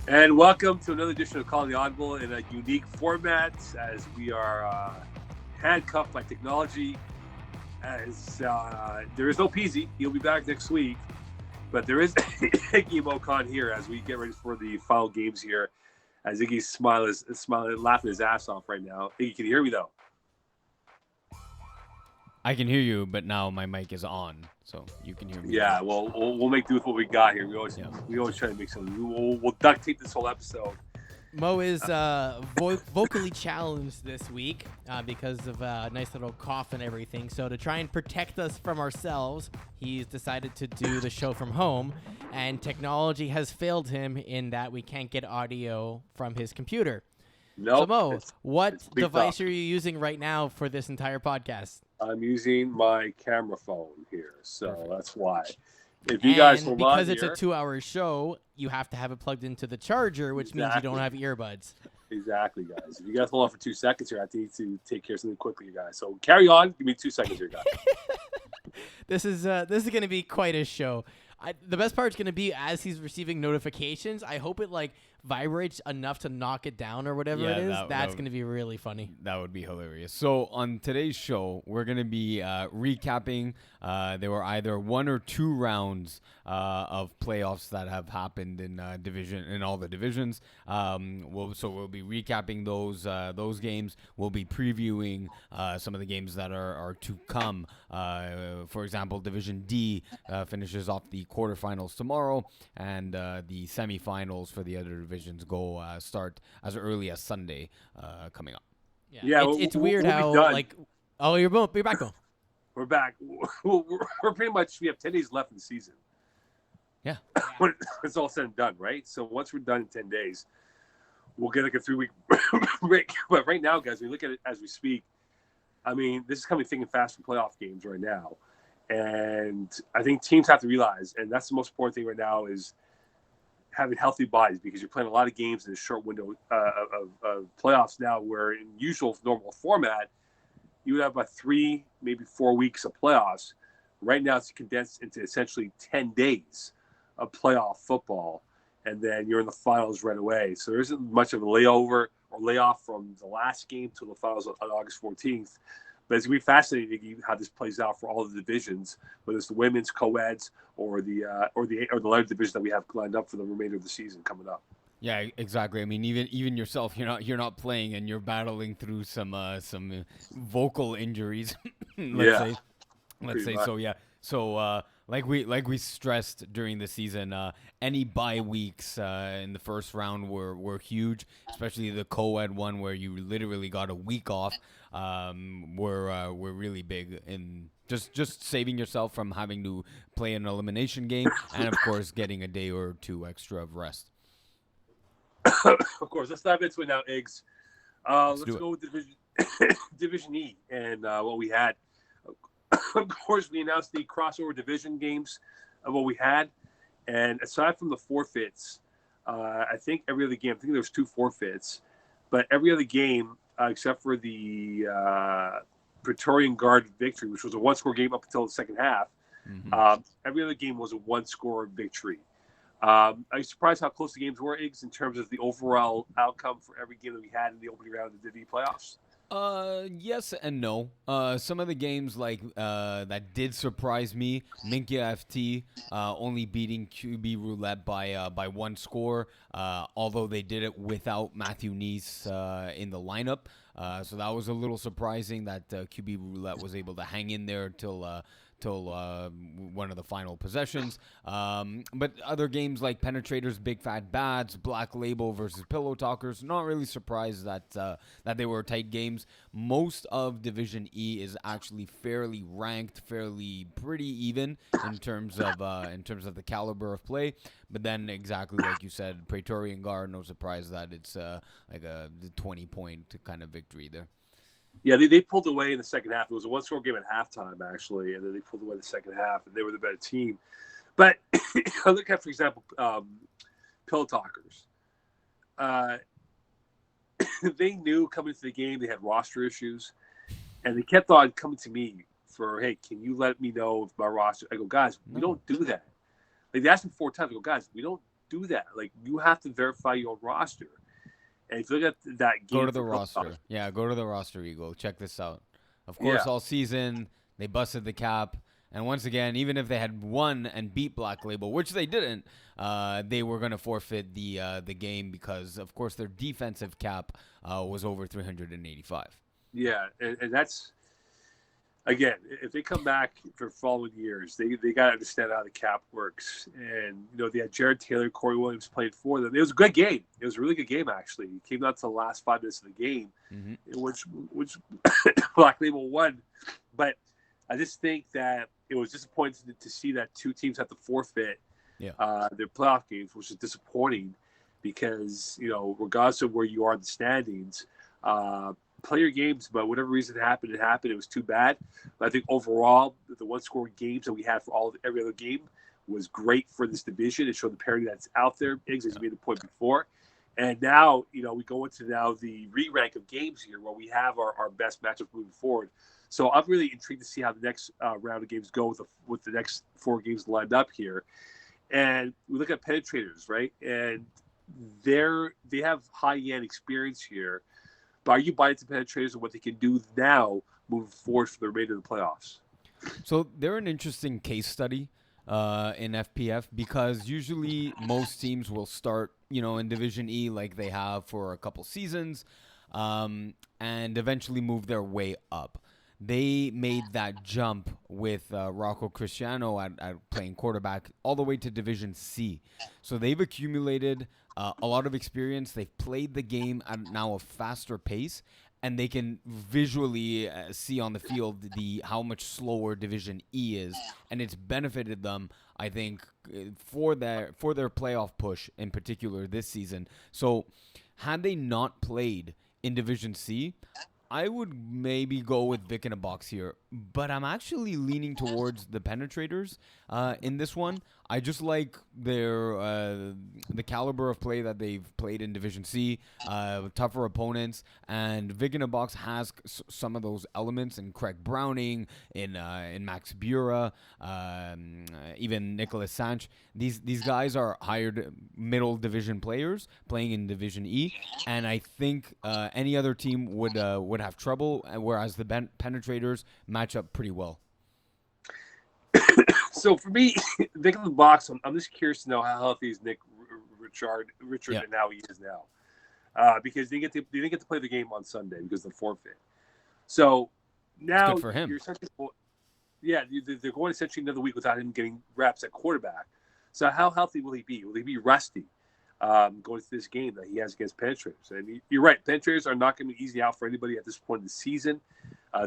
And welcome to another edition of Calling the Audible in a unique format as we are handcuffed by technology. As there is no Peasy, he'll be back next week, but there is Iggy Mocon here as we get ready for the final games here. As Iggy's smiling, laughing his ass off right now. Iggy, can you hear me though? I can hear you, but now my mic is on, so you can hear me. Yeah, well, we'll make do with what we got here. Yeah. We always try to make something. We'll duct tape this whole episode. Mo is vocally challenged this week because of a nice little cough and everything. So to try and protect us from ourselves, he's decided to do the show from home. And technology has failed him in that we can't get audio from his computer. No, So Mo, what it's big device talk. are you using right now for this entire podcast? I'm using my camera phone here, so Perfect. that's why. If you guys And hold because on it's here, a 2-hour show, you have to have it plugged into the charger, which means you don't have earbuds. exactly, guys. If you guys hold on for 2 seconds here, I need to take care of something quickly, you guys. So carry on. Give me 2 seconds here, guys. This is going to be quite a show. The best part's going to be as he's receiving notifications. I hope it vibrates enough to knock it down or whatever Yeah, it is. that That's would- going to be really funny. That would be hilarious. So on today's show, we're gonna be recapping. There were either 1 or 2 rounds of playoffs that have happened in all the divisions. We'll be recapping those games. We'll be previewing some of the games that are to come. For example, Division D finishes off the quarterfinals tomorrow, and the semifinals for the other divisions start as early as Sunday coming up. Yeah, it's we'll weird be how done. you're back though. We're back. We're pretty much, we have 10 days left in the season. Yeah. When it's all said and done, right? So once we're done in 10 days, we'll get like a 3-week break. But right now, guys, we look at it as we speak. I mean, this is coming thick and fast for playoff games right now. And I think teams have to realize, and that's the most important thing right now, is having healthy bodies, because you're playing a lot of games in a short window of playoffs now, where in usual normal format, you would have about 3, maybe 4 weeks of playoffs. Right now, it's condensed into essentially 10 days of playoff football, and then you're in the finals right away. So there isn't much of a layover or layoff from the last game to the finals on August 14th. But it's going to be fascinating how this plays out for all the divisions, whether it's the women's co-eds or the other division that we have lined up for the remainder of the season coming up. Yeah, exactly. I mean, even yourself, you're not playing, and you're battling through some vocal injuries. Let's Pretty say much. so. Yeah. So like we stressed during the season, any bye weeks in the first round were huge, especially the co-ed one where you literally got a week off. Were really big in just saving yourself from having to play an elimination game, and of course getting a day or 2 extra of rest. Of course, let's dive into it now, Eggs. Let's do it. go with Division E and what we had. Of course, we announced the crossover division games of what we had. And aside from the forfeits, I think every other game, I think there was 2 forfeits, but every other game, except for the Praetorian Guard victory, which was a 1-score game up until the second half, every other game was a 1-score victory. Are you surprised how close the games were, Iggs, in terms of the overall outcome for every game that we had in the opening round of the Div E playoffs? Yes and no. Some of the games that did surprise me. Minkia FT only beating QB Roulette by 1 score. Although they did it without Matthew Neese in the lineup. So that was a little surprising that QB Roulette was able to hang in there till one of the final possessions. But other games like Penetrators, Big Fat Bats, Black Label versus Pillow Talkers, not really surprised that they were tight games. Most of Division E is actually fairly ranked, fairly pretty even in terms of the caliber of play. But then, exactly like you said, Praetorian Guard, no surprise that it's like a 20-point kind of victory there. Yeah, they pulled away in the second half. It was a 1-score game at halftime, actually, and then they pulled away the second half, and they were the better team. But I look at, for example, Pill Talkers. They knew coming into the game they had roster issues, and they kept on coming to me for, hey, can you let me know if my roster? I go, guys, we don't do that. Like, they asked me 4 times. I go, guys, we don't do that. Like, you have to verify your own roster. And if you look at that game, Go to the roster. Yeah, go to the roster, Eagle. Check this out. Of course, yeah, all season they busted the cap, and once again, even if they had won and beat Black Label, which they didn't, they were going to forfeit the game because, of course, their defensive cap was over 385. yeah, and that's again, if they come back for following years, they got to understand how the cap works. And they had Jared Taylor, Corey Williams played for them. It was a good game. It was a really good game actually. It came down to the last 5 minutes of the game, which Black Label won. But I just think that it was disappointing to see that 2 teams had to forfeit their playoff games, which is disappointing because regardless of where you are in the standings. Play your games, but whatever reason it happened. It was too bad. But I think overall, the one-score games that we had for every other game was great for this division. It showed the parity that's out there. Iggs has made the point before. And now, we go into the re-rank of games here where we have our best matchups moving forward. So I'm really intrigued to see how the next round of games go with the next 4 games lined up here. And we look at penetrators, right? And they have high-end experience here. But are you buying into penetrators and what they can do now moving forward for the remainder of the playoffs? So they're an interesting case study in FPF because usually most teams will start, in Division E like they have for a couple seasons and eventually move their way up. They made that jump with Rocco Cristiano at playing quarterback all the way to Division C. So they've accumulated a lot of experience. They've played the game at now a faster pace, and they can visually see on the field how much slower Division E is, and it's benefited them, I think, for their playoff push in particular this season. So had they not played in Division C, I would maybe go with Vic in a box here, but I'm actually leaning towards the penetrators in this one. I just like the caliber of play that they've played in Division C, tougher opponents, and Vic in a box has some of those elements in Craig Browning, in Max Bura, even Nicholas Sanch. These guys are hired middle division players playing in Division E, and I think any other team would have trouble, whereas the penetrators match up pretty well. So for me, Vic in the box, I'm just curious to know how healthy is Nick Richard and how he is now, because they didn't get to play the game on Sunday because of the forfeit. So now good for him. They're going essentially another week without him getting reps at quarterback. So how healthy will he be? Will he be rusty going to this game that he has against penetrators? And you're right, penetrators are not going to be easy out for anybody at this point in the season.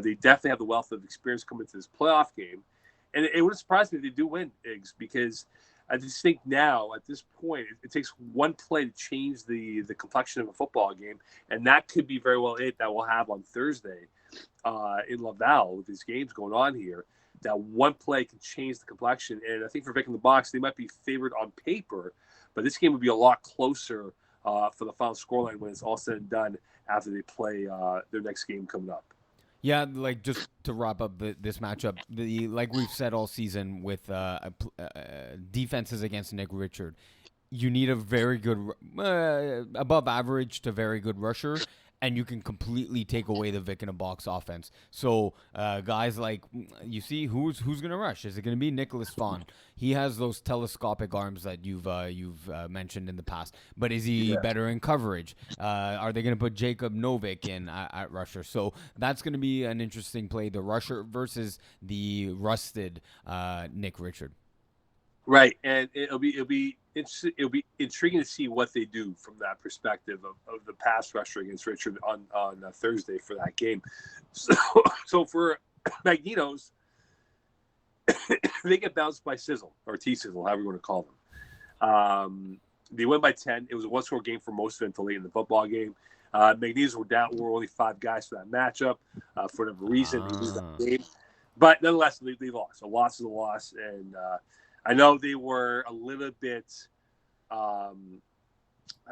They definitely have the wealth of experience coming to this playoff game. And it wouldn't surprise me if they do win, Iggs, because I just think now, at this point, it takes one play to change the complexion of a football game, and that could be very well it that we'll have on Thursday in Laval with these games going on here. That one play can change the complexion, and I think for Vic in the box, they might be favored on paper, but this game would be a lot closer for the final scoreline when it's all said and done after they play their next game coming up. Yeah, like just to wrap up this matchup, like we've said all season with defenses against Nick Richard, you need a very good, above average to very good rusher, and you can completely take away the Vic in a box offense. So guys like, you see, who's going to rush? Is it going to be Nicholas Vaughn? He has those telescopic arms that you've mentioned in the past. But is he better in coverage? Are they going to put Jacob Novick in at rusher? So that's going to be an interesting play, the rusher versus the rusted Nick Richard. Right, and it'll be intriguing to see what they do from that perspective of the pass rusher against Richard on Thursday for that game. So for Magnetos, they get bounced by Sizzle or T-Sizzle, however you want to call them. They win by 10. It was a one-score game for most of it until late in the football game. Magnetos were only 5 guys for that matchup for whatever reason. They lose that game, but nonetheless, they lost. A loss is a loss, and I know they were a little bit, how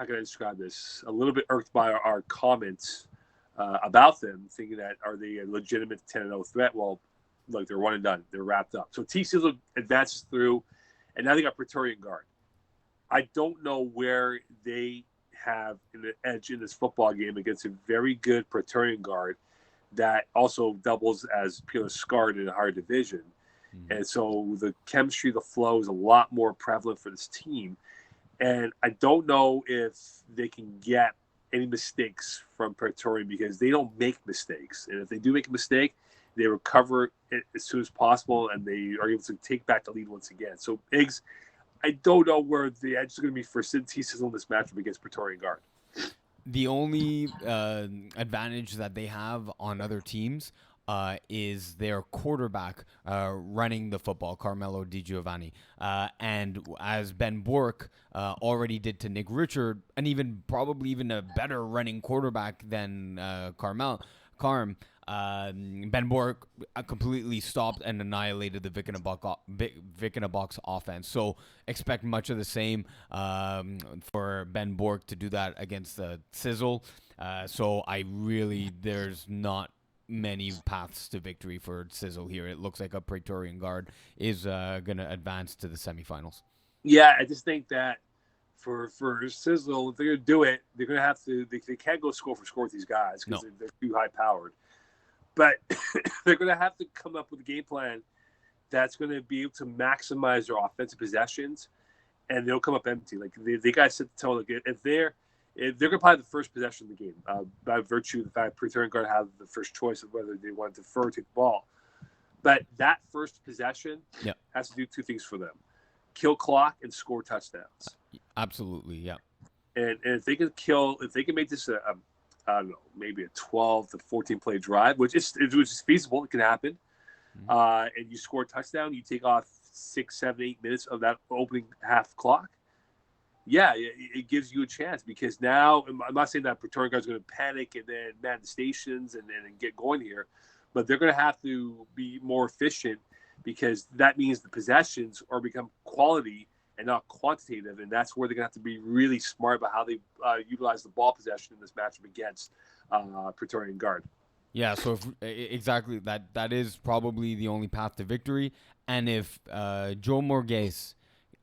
can I describe this? A little bit irked by our comments about them, thinking that are they a legitimate 10-0 threat? Well, look, they're one and done. They're wrapped up. So T-Sizzle advances through, and now they got Praetorian Guard. I don't know where they have an edge in this football game against a very good Praetorian Guard that also doubles as Pure Scarred in a higher division. Mhm. And so the chemistry, the flow is a lot more prevalent for this team. And I don't know if they can get any mistakes from Praetorian because they don't make mistakes. And if they do make a mistake, they recover it as soon as possible and they are able to take back the lead once again. So, Iggs, I don't know where the edge is going to be for T Sizzle in this matchup against Praetorian Guard. The only advantage that they have on other teams is their quarterback running the football, Carmelo Di Giovanni. And as Ben Bork already did to Nick Richard, and probably even a better running quarterback than Carm, Ben Bork completely stopped and annihilated the Vic in a Box offense. So expect much of the same for Ben Bork to do that against the Sizzle. So there's not many paths to victory for Sizzle here. It looks like a Praetorian Guard is going to advance to the semifinals. Yeah, I just think that for Sizzle, if they're going to do it, they're going to have to. They can't go score for score with these guys because they're too high powered. But they're going to have to come up with a game plan that's going to be able to maximize their offensive possessions, and they'll come up empty. Like they got to set the tone. Like if they're going to play the first possession of the game, by virtue of the fact Praetorian Guard have the first choice of whether they want to defer or take the ball. But that first possession has to do two things for them: kill clock and score touchdowns. Absolutely, yeah. And if they can make this I don't know, maybe a 12 to 14 play drive, which is feasible. It can happen. Mm-hmm. And you score a touchdown, you take off 6, 7, 8 minutes of that opening half clock. Yeah, it gives you a chance because now I'm not saying that Praetorian Guard is going to panic and then man the stations and get going here, but they're going to have to be more efficient because that means the possessions are become quality and not quantitative, and that's where they're going to have to be really smart about how they utilize the ball possession in this matchup against Praetorian Guard. Yeah, so exactly that is probably the only path to victory, and if Joe Morges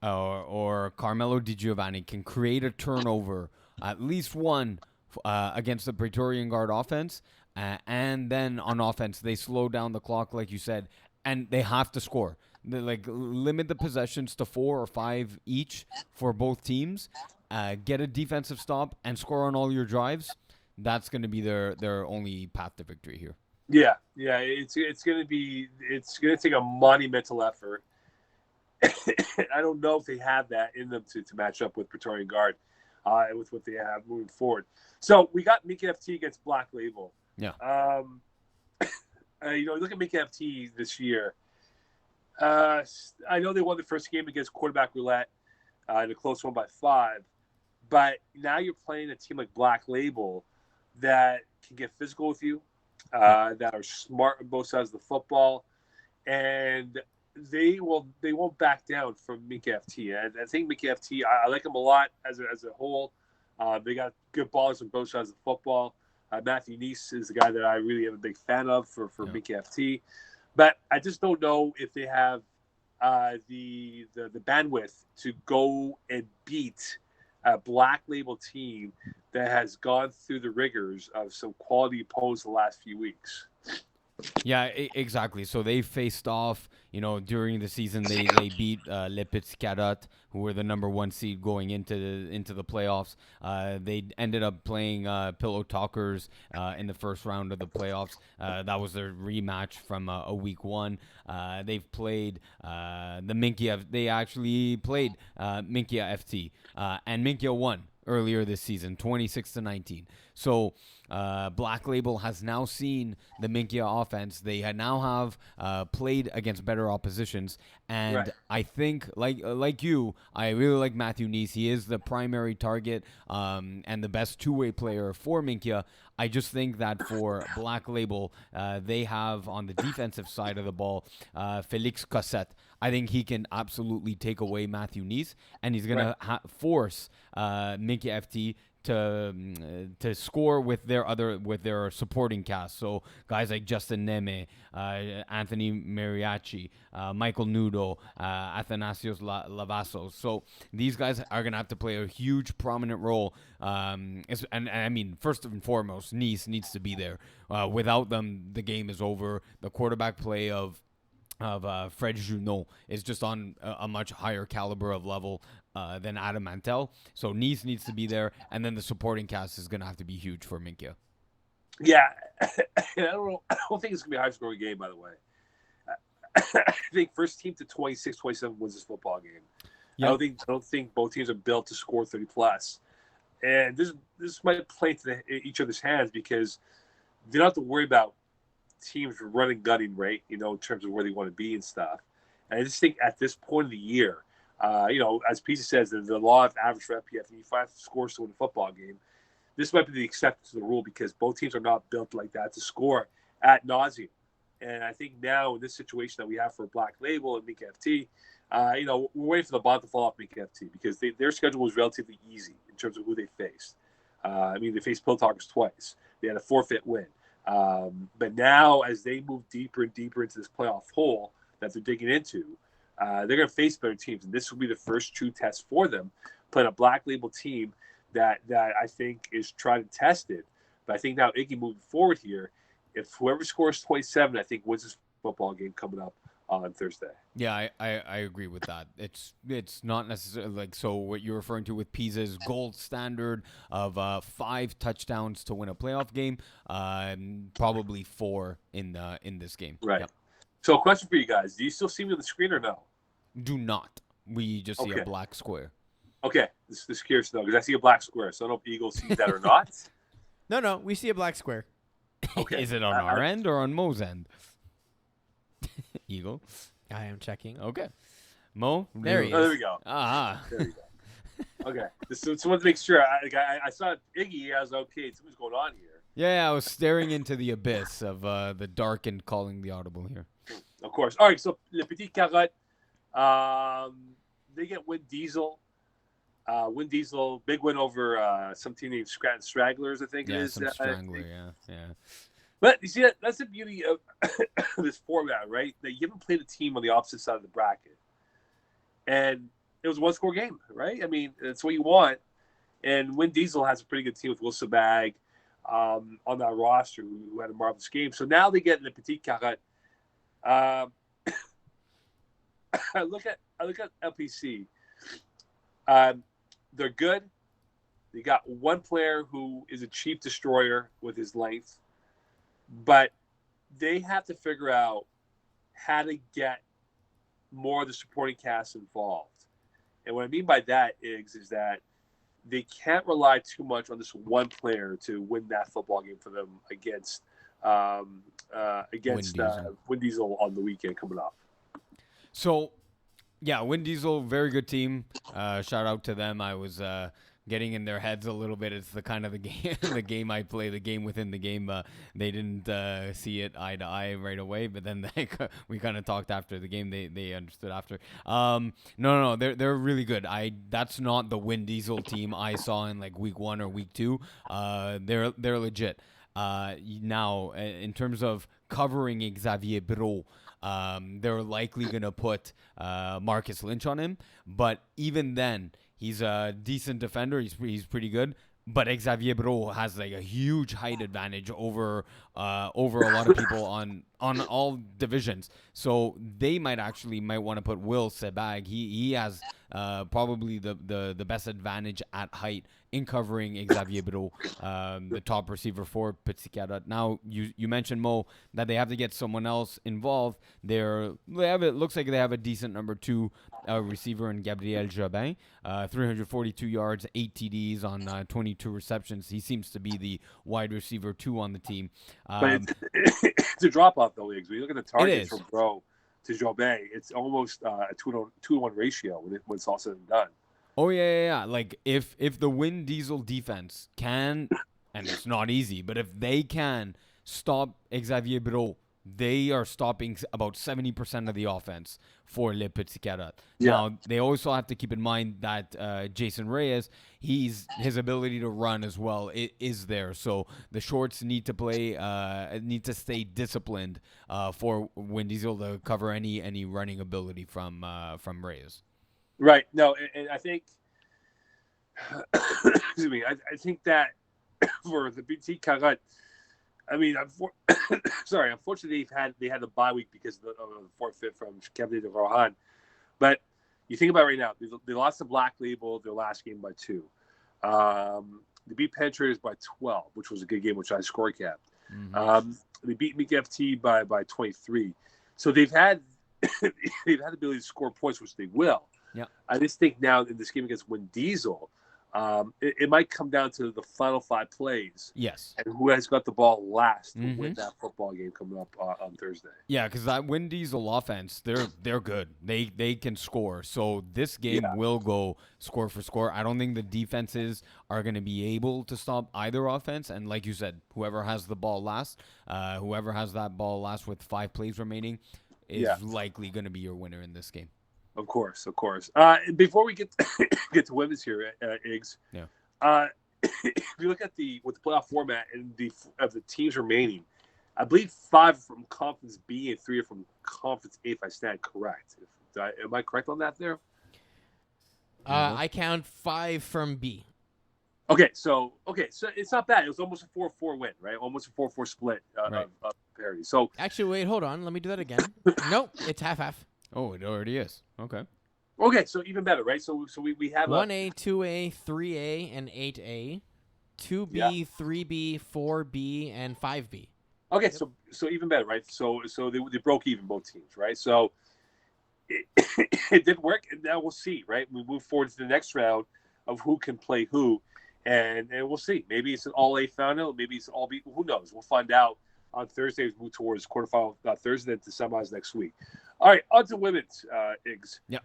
or Carmelo Di Giovanni can create a turnover, at least one against the Praetorian Guard offense, and then on offense they slow down the clock like you said, and they have to score. They limit the possessions to 4 or 5 each for both teams. Get a defensive stop and score on all your drives. That's going to be their only path to victory here. Yeah, it's going to take a monumental effort. I don't know if they have that in them to match up with Praetorian Guard with what they have moving forward. So we got Mickey FT against Black Label. Yeah. Look at Mickey FT this year. I know they won the first game against Quarterback Roulette in a close one by 5, but now you're playing a team like Black Label that can get physical with you, that are smart on both sides of the football, and they won't back down from Mickey FT. And I think Mickey FT, I like them a lot as a whole. They got good ballers on both sides of the football. Matthew Neese is the guy that I really am a big fan of for Mickey FT. But I just don't know if they have the bandwidth to go and beat a Black Label team that has gone through the rigors of some quality opponents the last few weeks. Yeah, exactly. So they faced off, during the season. They beat Les Petits Carottes, who were the number 1 seed going into the playoffs. They ended up playing Pillow Talkers in the first round of the playoffs. That was their rematch from a week 1. They've played the Minkia. They actually played Minkia FT, and Minkia won earlier this season, 26-19. So Black Label has now seen the Minkia offense. They now have played against better oppositions, and right. I think, like you, I really like Matthew Neese. He is the primary target and the best two-way player for Minkia. I just think that for Black Label, they have on the defensive side of the ball, Felix Cossette. I think he can absolutely take away Matthew Nice, and he's gonna force Minky FT to score with their supporting cast. So guys like Justin Neme, Anthony Mariachi, Michael Nudo, Athanasios Lavassos. So these guys are gonna have to play a huge prominent role. And I mean, first and foremost, Nice needs to be there. Without them, the game is over. The quarterback play of Fred Junot is just on a much higher caliber of level than Adam Mantel. So Nice needs to be there, and then the supporting cast is going to have to be huge for Minkia. Yeah, I don't think it's going to be a high-scoring game, by the way. I think first team to 26, 27 wins this football game. Yep. I don't think both teams are built to score 30+. And this might play into each other's hands because they don't have to worry about teams running gunning, right? You know, in terms of where they want to be and stuff. And I just think at this point of the year, as Pisa says, the law of average for FPF, you need 5 scores to win a football game. This might be the exception to the rule because both teams are not built like that to score at nauseam. And I think now in this situation that we have for Black Label and Mika FT, we're waiting for the bottom to fall off Mika FT because their schedule was relatively easy in terms of who they faced. They faced Pill Talkers twice. They had a forfeit win. But now, as they move deeper and deeper into this playoff hole that they're digging into, they're going to face better teams, and this will be the first true test for them, playing a Black Label team that I think is tried and tested. But I think now Iggy moving forward here, if whoever scores 27, I think wins this football game coming up on Thursday. Yeah, I agree with that. It's not necessarily like so what you're referring to with Pisa's gold standard of 5 touchdowns to win a playoff game, probably 4 in this game. Right. Yep. So a question for you guys: do you still see me on the screen or no? Do not. We just see a black square. Okay, this is curious though because I see a black square, so I don't know if Eagle sees that or not. No, we see a black square. Okay. Is it on our end or on Mo's end? Eagle. I am checking. Okay. Mo? There he is. Oh, there we go. There we go. Okay. Just wanted to make sure. I saw Iggy. I was okay. Something's going on here. Yeah, I was staring into the abyss of the dark and calling the audible here. Of course. All right. So, Le Petit Carotte, they get Win Diesel. Win Diesel, big win over some team named Scranton Stragglers, I think it is. Some Strangler, yeah. But you see, that's the beauty of this format, right? That you haven't played a team on the opposite side of the bracket. And it was a one-score game, right? I mean, that's what you want. And Win Diesel has a pretty good team with Will Sabag on that roster who had a marvelous game. So now they get Le Petit Carotte. I look at LPC. They're good. They got one player who is a cheap destroyer with his length. But they have to figure out how to get more of the supporting cast involved. And what I mean by that is that they can't rely too much on this one player to win that football game for them against Win Diesel on the weekend coming up. So, yeah, Win Diesel, very good team. Shout out to them. I was getting in their heads a little bit. It's the kind of the game I play, the game within the game. They didn't see it eye to eye right away, but then we kind of talked after the game. They understood after. No, they're really good. That's not the Win Diesel team I saw in like week 1 or week 2. They're legit. Now, in terms of covering Xavier Bro, they're likely gonna put Marcus Lynch on him, but even then, he's a decent defender. He's pretty good. But Xavier Bro has like a huge height advantage over a lot of people on all divisions. So they might want to put Will Sebag. He has probably the best advantage at height in covering Xavier Bro, the top receiver for Petit Carotte. Now you mentioned, Mo, that they have to get someone else involved. It looks like they have a decent number 2 receiver in Gabriel Jobin, 342 yards, 8 TDs on 22 receptions. He seems to be the wide receiver 2 on the team. But it's a drop off though, Iggs. When you look at the targets from Bro to Jobin, it's almost a 2-to-1 ratio when it's all said and done. Oh yeah. Like if the Win Diesel defense can, and it's not easy, but if they can stop Xavier Bro they are stopping about 70% of the offense for Le Petit Carat. Yeah. Now, they also have to keep in mind that Jason Reyes, his ability to run as well is there. So the shorts need to stay disciplined for Win Diesel to cover any running ability from Reyes. Right. No, and I think, excuse me, I think that for the BT Carat, I mean, unfortunately, they had a bye week because of the forfeit from Kevin de Rohan. But you think about it right now, they lost to Black Label their last game by 2. They beat Pentraitors by 12, which was a good game, which I score capped. Mm-hmm. They beat Meek FT by 23. So they've had the ability to score points, which they will. Yeah. I just think now in this game against Win Diesel, it might come down to the final 5 plays. Yes. And who has got the ball last to Mm-hmm. win that football game coming up on Thursday. Yeah, because that Win Diesel offense, they're good. They can score. So this game will go score for score. I don't think the defenses are going to be able to stop either offense. And like you said, whoever has the ball last, whoever has that ball last with 5 plays remaining is likely going to be your winner in this game. Of course. Before we get to women's here, Iggs. Yeah. If you look at the playoff format and of the teams remaining, I believe 5 from Conference B and 3 are from Conference A. If I stand correct, am I correct on that there? I count 5 from B. Okay, so it's not bad. It was almost a 4-4 win, right? Almost a 4-4 split of parity. So actually, wait, hold on. Let me do that again. Nope, it's half. Oh, it already is. Okay, so even better, right? So we have 1A, 2A, 3A, and 8A, 2B, 3B, 4B, and 5B. Okay, so even better, right? So they broke even, both teams, right? So it did work, and now we'll see, right? We move forward to the next round of who can play who, and we'll see. Maybe it's an all A final, maybe it's all B. Who knows? We'll find out on Thursday. We move towards quarterfinal Thursday, then to semis next week. All right, on to women's, Iggs. Yeah.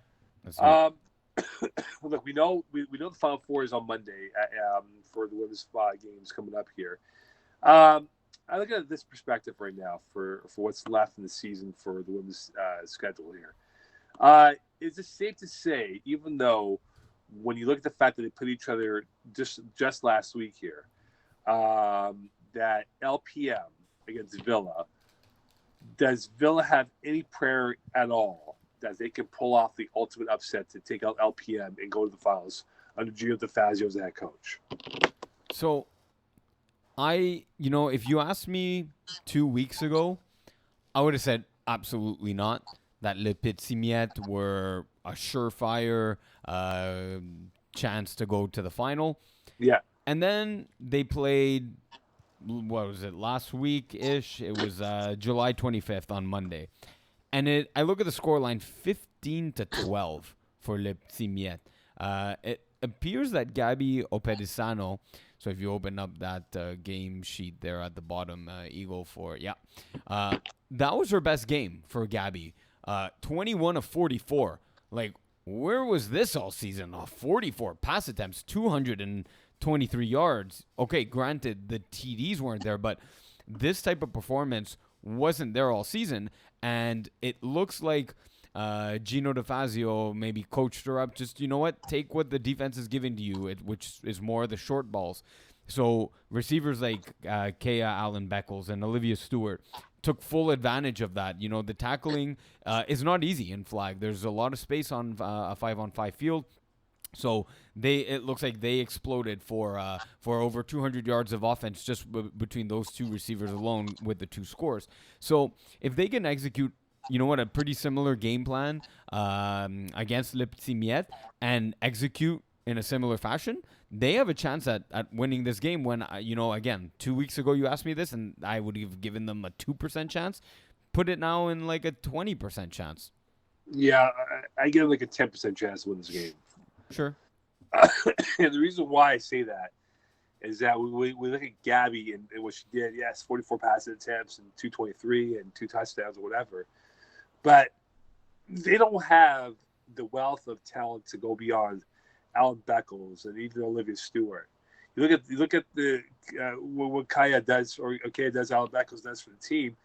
Look, we know the Final Four is on Monday for the women's games coming up here. I look at this perspective right now for what's left in the season for the women's schedule here. Is it safe to say, even though when you look at the fact that they put each other just last week here, that LPM against Villa, does Villa have any prayer at all that they can pull off the ultimate upset to take out LPM and go to the finals under Gio DeFazio as the head coach? So, if you asked me 2 weeks ago, I would have said absolutely not. That Le Petit Miette were a surefire chance to go to the final. Yeah. And then they played, what was it, last week-ish? It was July 25th on Monday. And I look at the scoreline, 15-12 for Le Petit Miette. It appears that Gabby Opedisano, so if you open up that game sheet there at the bottom, Eagle for, that was her best game for Gabby. 21 of 44. Like, where was this all season? 44 pass attempts, 223 yards. Okay, granted, the TDs weren't there, but this type of performance wasn't there all season. And it looks like Gino DeFazio maybe coached her up. Just, you know what? Take what the defense is giving to you, which is more the short balls. So receivers like Kea Allen Beckles and Olivia Stewart took full advantage of that. You know, the tackling is not easy in flag. There's a lot of space on a 5-on-5 field. So it looks like they exploded for over 200 yards of offense just between those two receivers alone with the 2 scores. So if they can execute, you know what, a pretty similar game plan against Le Petit Miette and execute in a similar fashion, they have a chance at winning this game. When, again, 2 weeks ago you asked me this and I would have given them a 2% chance. Put it now in like a 20% chance. Yeah, I give them like a 10% chance to win this game. Sure. And the reason why I say that is that we look at Gabby and what she did. Yes, 44 passing attempts and 223 and 2 touchdowns or whatever. But they don't have the wealth of talent to go beyond Alan Beckles and even Olivia Stewart. You look at the what Kaya does, or Kaya does, Alan Beckles does for the team.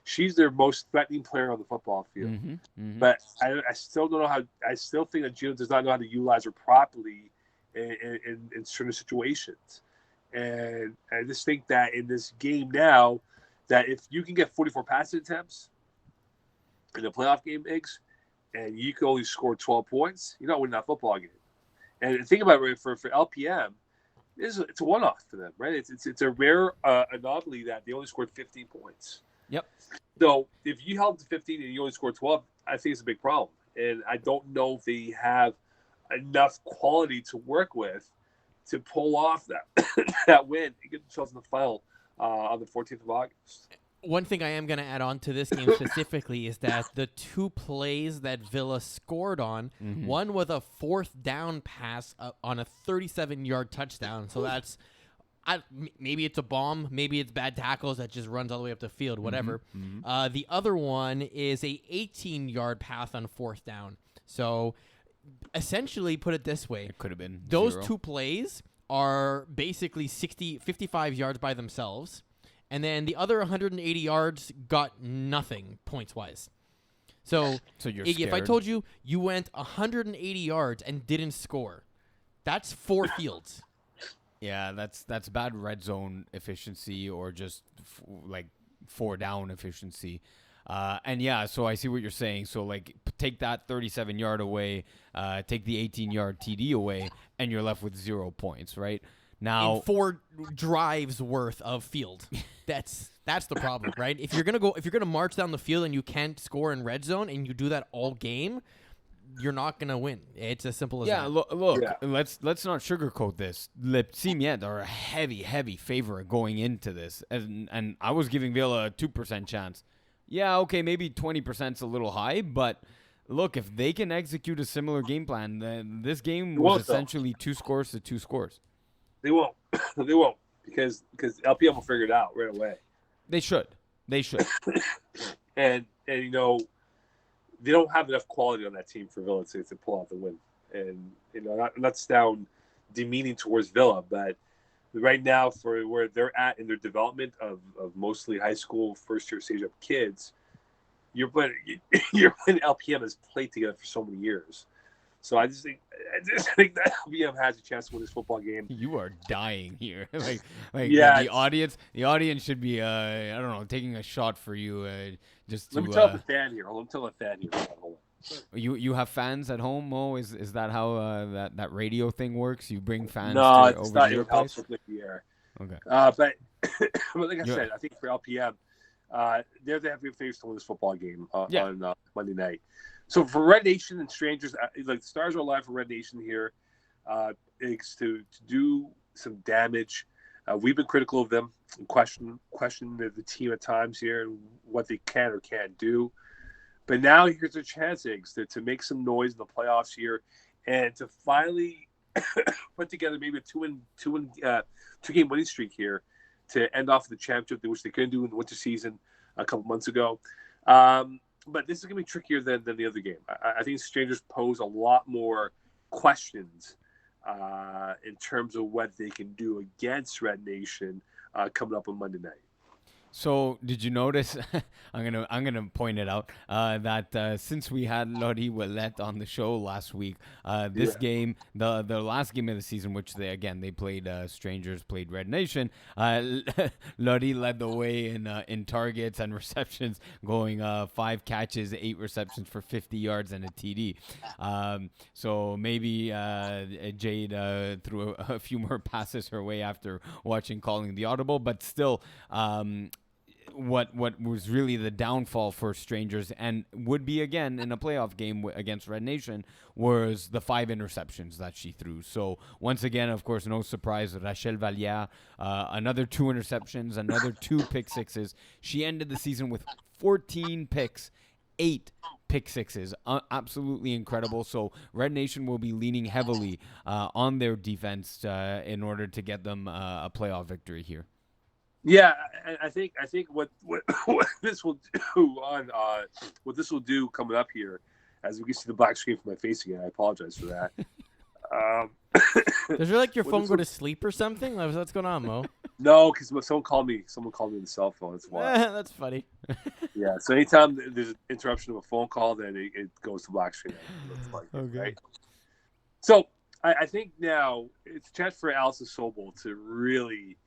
she's their most threatening player on the football field. But I still don't know how. I still think that Gino does not know how to utilize her properly in certain situations. And I just think that in this game now, that if you can get 44 passing attempts in a playoff game, Iggs, and you can only score 12 points, you're not winning that football game. And think about it, for LPM, it's a one-off for them, right? It's a rare anomaly that they only scored 15 points. Yep. So if you held to 15 and you only scored 12, I think it's a big problem. And I don't know if they have enough quality to work with to pull off that that win and get themselves in the final on the 14th of August. One thing I am going to add on to this game specifically is that the two plays that Villa scored on, one with a fourth down pass on a 37-yard touchdown. So that's maybe it's a bomb, maybe it's bad tackles that just runs all the way up the field, whatever. The other one is a 18-yard pass on fourth down. So essentially, put it this way. It could have been those 0. two plays are basically 55 yards by themselves. And then the other 180 yards got nothing points-wise. So you're Iggy, if I scared. told you went 180 yards and didn't score, that's 4 fields. Yeah, that's bad red zone efficiency or just like 4 down efficiency. And yeah, so I see what you're saying. So like take that 37-yard away, take the 18-yard TD away, and you're left with 0 points, right? Now, In 4 drives worth of field. That's the problem, right? If you're gonna march down the field and you can't score in red zone and you do that all game, you're not gonna win. It's as simple as that. Look, let's not sugarcoat this. Le Petits are a heavy favorite going into this, and I was giving Villa a 2% chance. Yeah, okay, maybe 20%'s a little high, but look, if they can execute a similar game plan, then this game was essentially 2 scores to 2 scores. They won't. They won't because LPM will figure it out right away. They should. And you know, they don't have enough quality on that team for Villa to pull out the win. And you know, not to sound demeaning towards Villa, but right now for where they're at in their development of mostly high school first year stage up kids, you're putting LPM has played together for so many years. So I just think that LPM has a chance to win this football game. You are dying here. like yeah, the audience should be I don't know, taking a shot for you just to Let me tell the fan here. Hold on. You have fans at home, Mo? Is that how that radio thing works? You bring fans no, it's over not. to your It helps place? with the air. Okay. But like I said, I think for LPM, they're the heavy favorites to win this football game on Monday night. So for Red Nation and Strangers, like the stars are alive for Red Nation here, is to do some damage. We've been critical of them and question the team at times here and what they can or can't do. But now here's a chance, Iggs, to make some noise in the playoffs here and to finally put together maybe a two-game winning streak here to end off the championship, which they couldn't do in the winter season a couple months ago. But this is going to be trickier than the other game. I think Strangers pose a lot more questions in terms of what they can do against Red Nation coming up on Monday night. So did you notice? I'm gonna point it out that since we had Lodi Ouellet on the show last week, this game, the last game of the season, which they played Strangers, played Red Nation. Lodi led the way in targets and receptions, going 5 catches, 8 receptions for 50 yards and a TD. So maybe Jade threw a few more passes her way after calling the audible, but still. What was really the downfall for Strangers and would be again in a playoff game against Red Nation was the 5 interceptions that she threw. So once again, of course, no surprise, Rachel Valliere, another 2 interceptions, another 2 pick sixes. She ended the season with 14 picks, 8 pick sixes. Absolutely incredible. So Red Nation will be leaning heavily on their defense in order to get them a playoff victory here. Yeah, I think what this will do what this will do coming up here, as we can see the black screen from my face again. I apologize for that. Does your your Well, phone this go one- to sleep or something? What's going on, Mo? No, because someone called me. Someone called me on the cell phone. That's why. That's funny. Yeah. So anytime there's an interruption of a phone call, then it goes to black screen. Looks like it, Okay. right? So I think now it's a chance for Alison Sobel to really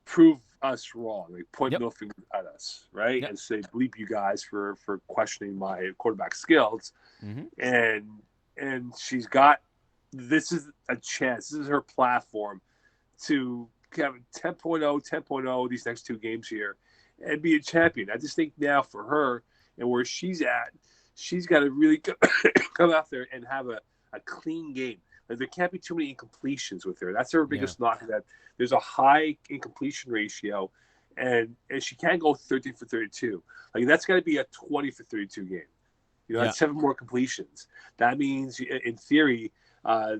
prove us wrong, like point Yep. middle finger at us, right? Yep. And say bleep you guys for questioning my quarterback skills. Mm-hmm. And she's got, this is a chance. This is her platform to have 10.0, 10.0 these next two games here and be a champion. I just think now for her and where she's at, she's got to really come out there and have a clean game. Like, there can't be too many incompletions with her. That's her biggest knock. That there's a high incompletion ratio, and she can't go 13 for 32. Like, that's got to be a 20 for 32 game. That's 7 more completions. That means, in theory,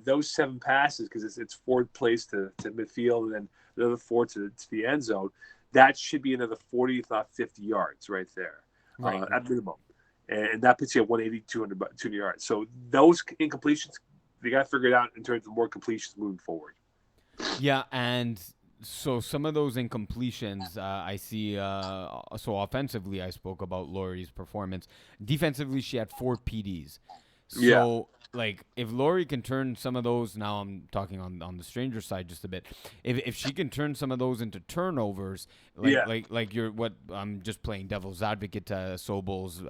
those 7 passes, because it's 4 plays to midfield and then another 4 to the end zone, that should be another 40, if not 50 yards right there, at minimum. And that puts you at 180, 200 yards. So those incompletions, they got to figure it out in terms of more completions moving forward. Yeah, and so some of those incompletions I see. So offensively, I spoke about Laurie's performance. Defensively, she had 4 PDs. So like, if Laurie can turn some of those, now I'm talking on the stranger side just a bit. If she can turn some of those into turnovers, like you're what I'm just playing devil's advocate to Sobel's,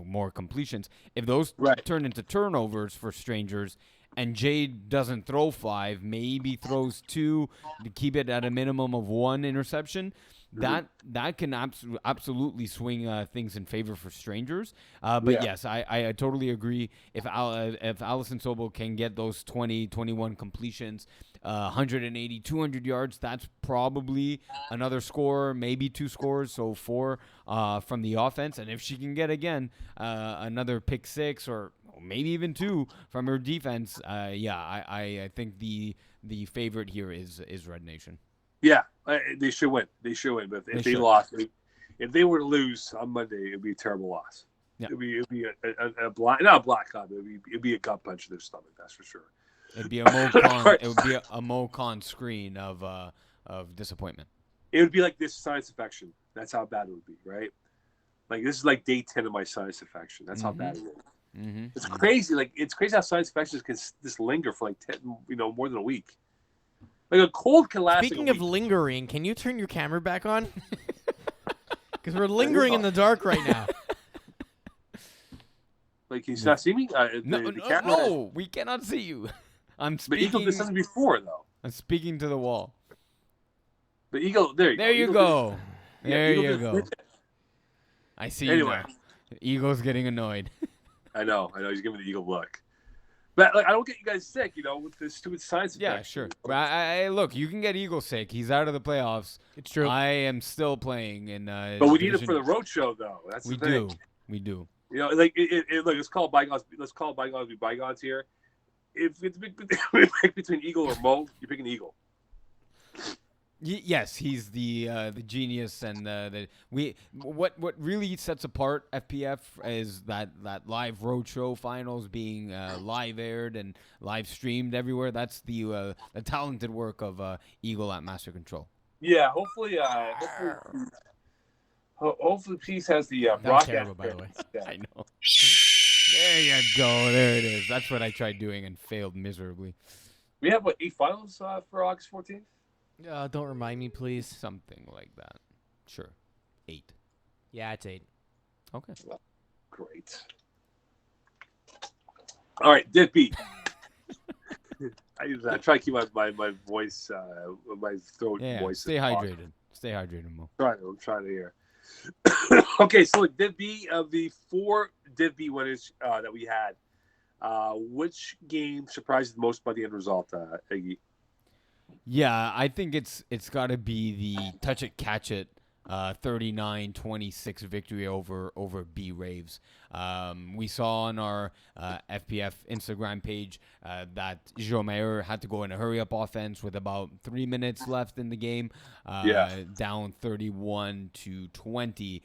more completions. If those turn into turnovers for strangers, and Jade doesn't throw 5, maybe throws 2 to keep it at a minimum of 1 interception, that can absolutely swing things in favor for strangers. But yes, I totally agree. If Alison Sobel can get those 20, 21 completions, 180, 200 yards, that's probably another score, maybe 2 scores, so 4 from the offense. And if she can get, again, another pick 6 or maybe even 2 from her defense, I think the favorite here is Red Nation. Yeah, they should win. They should win. But if they lost, if they were to lose on Monday, it'd be a terrible loss. Yeah. It'd be a black, not a black cop. It'd be a gut punch to their stomach. That's for sure. It'd be a Mo Khan. It would be a Mo Khan screen of disappointment. It would be like this sinus infection. That's how bad it would be, right? Like, this is like day 10 of my sinus infection. That's how bad it is. Mm-hmm. It's crazy. Like, it's crazy how sinus infections can just linger for like 10, more than a week. Like, a cold can last. Speaking like of lingering, can you turn your camera back on? Because we're lingering in the dark right now. Like, can you not see me? No, we cannot see you. I'm speaking. But Eagle did something before, though. I'm speaking to the wall. The Eagle, there you go. There Eagle you go. I see you now. Eagle's getting annoyed. I know. He's giving the Eagle look. But like, I don't get you guys sick, with this stupid science. Yeah, sure. But I look, you can get Eagle sick. He's out of the playoffs. It's true. I am still playing in. But we need him for the road show, though. That's the thing. We do. Like, look, let's call bygones. Let's call bygones be bygones here. If it's between Eagle or Mo, you're picking Eagle. Yes, he's the genius, and what really sets apart FPF is that live roadshow finals being live aired and live streamed everywhere. That's the talented work of Eagle at Master Control. Yeah, hopefully Peace has the broadcast. Terrible, by the way. I know. There you go. There it is. That's what I tried doing and failed miserably. We have 8 finals for August 14th. Don't remind me, please. Something like that. Sure. 8. Yeah, it's 8. Okay. Great. All right, Div B. I try to keep my voice, my throat voice. Stay hydrated. Stay hydrated, Mo. I'm trying to hear. Okay, so look, Div B, of the 4 Div B winners that we had, which game surprised you the most by the end result, Iggy? Yeah, I think it's got to be the touch it, catch it 39-26 victory over B Raves. We saw on our FPF Instagram page that Joe Mayer had to go in a hurry up offense with about 3 minutes left in the game, down 31-20.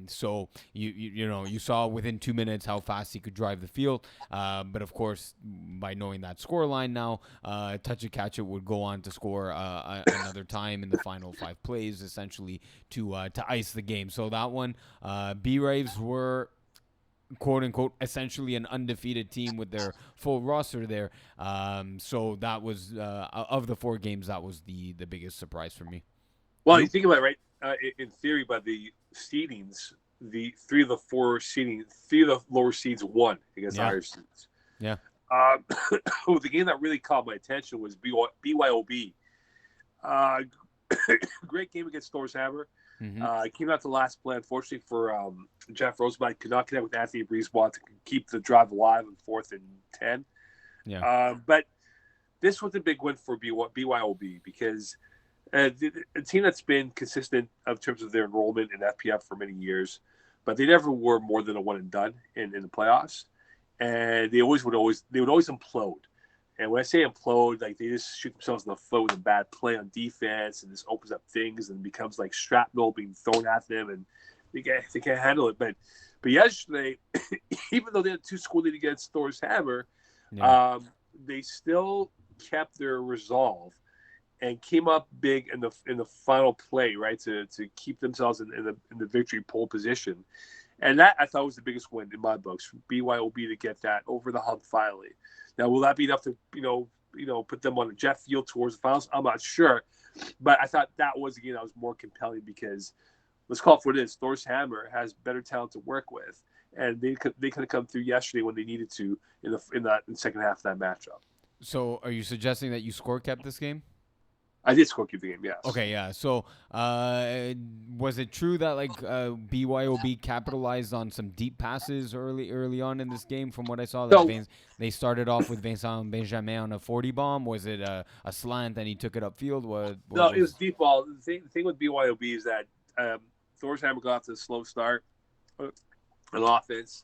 So you saw within 2 minutes how fast he could drive the field. But of course, by knowing that scoreline now, Touch It Catch It would go on to score another time in the final 5 plays, essentially to ice the game. So that one, B Raves were quote unquote essentially an undefeated team with their full roster there. So that was of the 4 games, that was the biggest surprise for me. Well, you think about it, right? In theory, by the seedings, the 3 of the lower seeds won against the higher seeds. Yeah. The game that really caught my attention was BYOB. Great game against Thorshammer. Came out the last play. Unfortunately for Jeff Rosenblatt, could not connect with Anthony Brisebois to keep the drive alive on 4th and 10. Yeah. But this was a big win for BYOB because a team that's been consistent in terms of their enrollment in FPF for many years, but they never were more than a one and done in the playoffs, and they would always implode. And when I say implode, like they just shoot themselves in the foot with a bad play on defense, and this opens up things and becomes like shrapnel being thrown at them, and they can't handle it. But yesterday, even though they had a 2-score lead against Thorshammer, they still kept their resolve and came up big in the final play, right, to keep themselves in the victory pole position. And that I thought was the biggest win in my books for BYOB to get that over the hump finally. Now, will that be enough to put them on a jet field towards the finals? I'm not sure, but I thought that was a game that was more compelling because let's call it for what it is. Thorshammer has better talent to work with, and they could have come through yesterday when they needed to in the second half of that matchup. So, are you suggesting that you score kept this game? I did score keep the game, yes. Okay, yeah. So, was it true that BYOB capitalized on some deep passes early on in this game? From what I saw, they started off with Vincent Benjamin on a 40 bomb. Was it a slant and he took it upfield? It was deep ball. The thing with BYOB is that Thorshammer got off to a slow start on offense,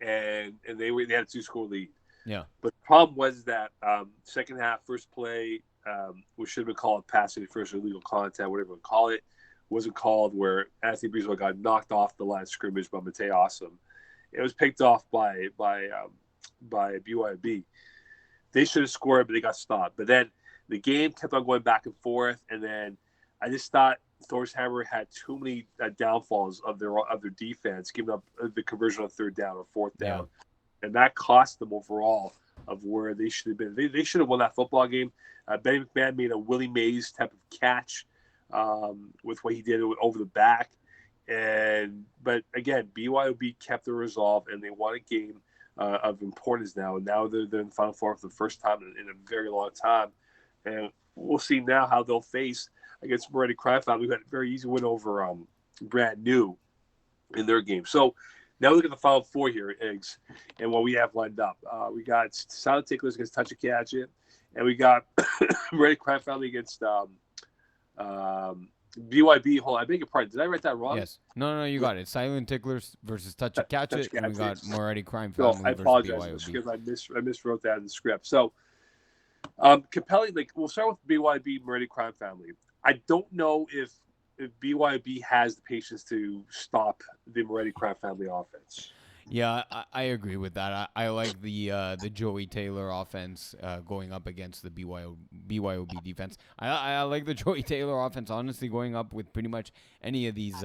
and they had a 2-score lead. Yeah. But the problem was that second half, first play, which should have been called passing first illegal contact, whatever you call it, wasn't called, where Anthony Brisebois got knocked off the line of scrimmage by Matei Awesome. It was picked off by BYOB. They should have scored, but they got stopped. But then the game kept on going back and forth, and then I just thought Thorshammer had too many downfalls of their defense, giving up the conversion on 3rd down or 4th down, and that cost them overall of where they should have been. They should have won that football game. Benny McMahon made a Willie Mays type of catch with what he did over the back. But again, BYOB kept their resolve, and they won a game of importance now. And now they're in the Final Four for the first time in a very long time. And we'll see now how they'll face against Moretti Crime Family, who had a very easy win over Brand New in their game. So now look at the Final Four here, Eggs, and what we have lined up. We got Silent Ticklers against Touch It Catch It, and we got Moretti Crime Family against BYB. Hold on, I beg your pardon. Did I write that wrong? Yes. No, you got it. Silent Ticklers versus Touch It Catch It, and we got Moretti Crime Family I apologize versus BYOB. because I miswrote that in the script. So, compelling. We'll start with BYB Moretti Crime Family. I don't know if BYB has the patience to stop the Moretti Crime Family offense. Yeah, I agree with that. I like the Joey Taylor offense going up against the BYOB defense. I like the Joey Taylor offense, honestly, going up with pretty much any of these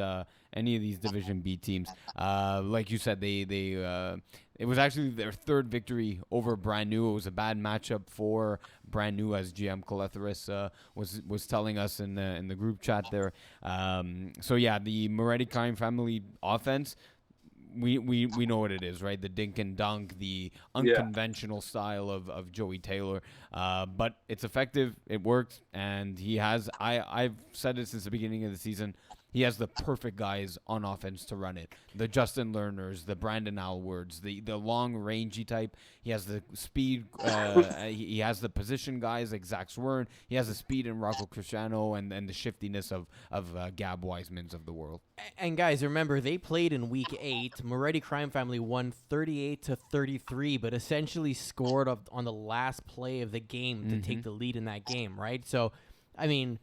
Division B teams. Like you said, it was actually their 3rd victory over Brand New. It was a bad matchup for Brand New, as GM Coletheris was telling us in the group chat there. So yeah, the Moretti Crime Family offense, we know what it is, right? The dink and dunk, the unconventional style of Joey Taylor. But it's effective. It works, and he has. I've said it since the beginning of the season. He has the perfect guys on offense to run it. The Justin Lerners, the Brandon Alwards, the long rangey type. He has the speed. He has the position guys like Zach Swern. He has the speed in Rocco Cristiano and the shiftiness of Gab Wisemans of the world. And guys, remember they played in Week 8. Moretti Crime Family won 38-33, but essentially scored on the last play of the game to take the lead in that game, right? So, I mean,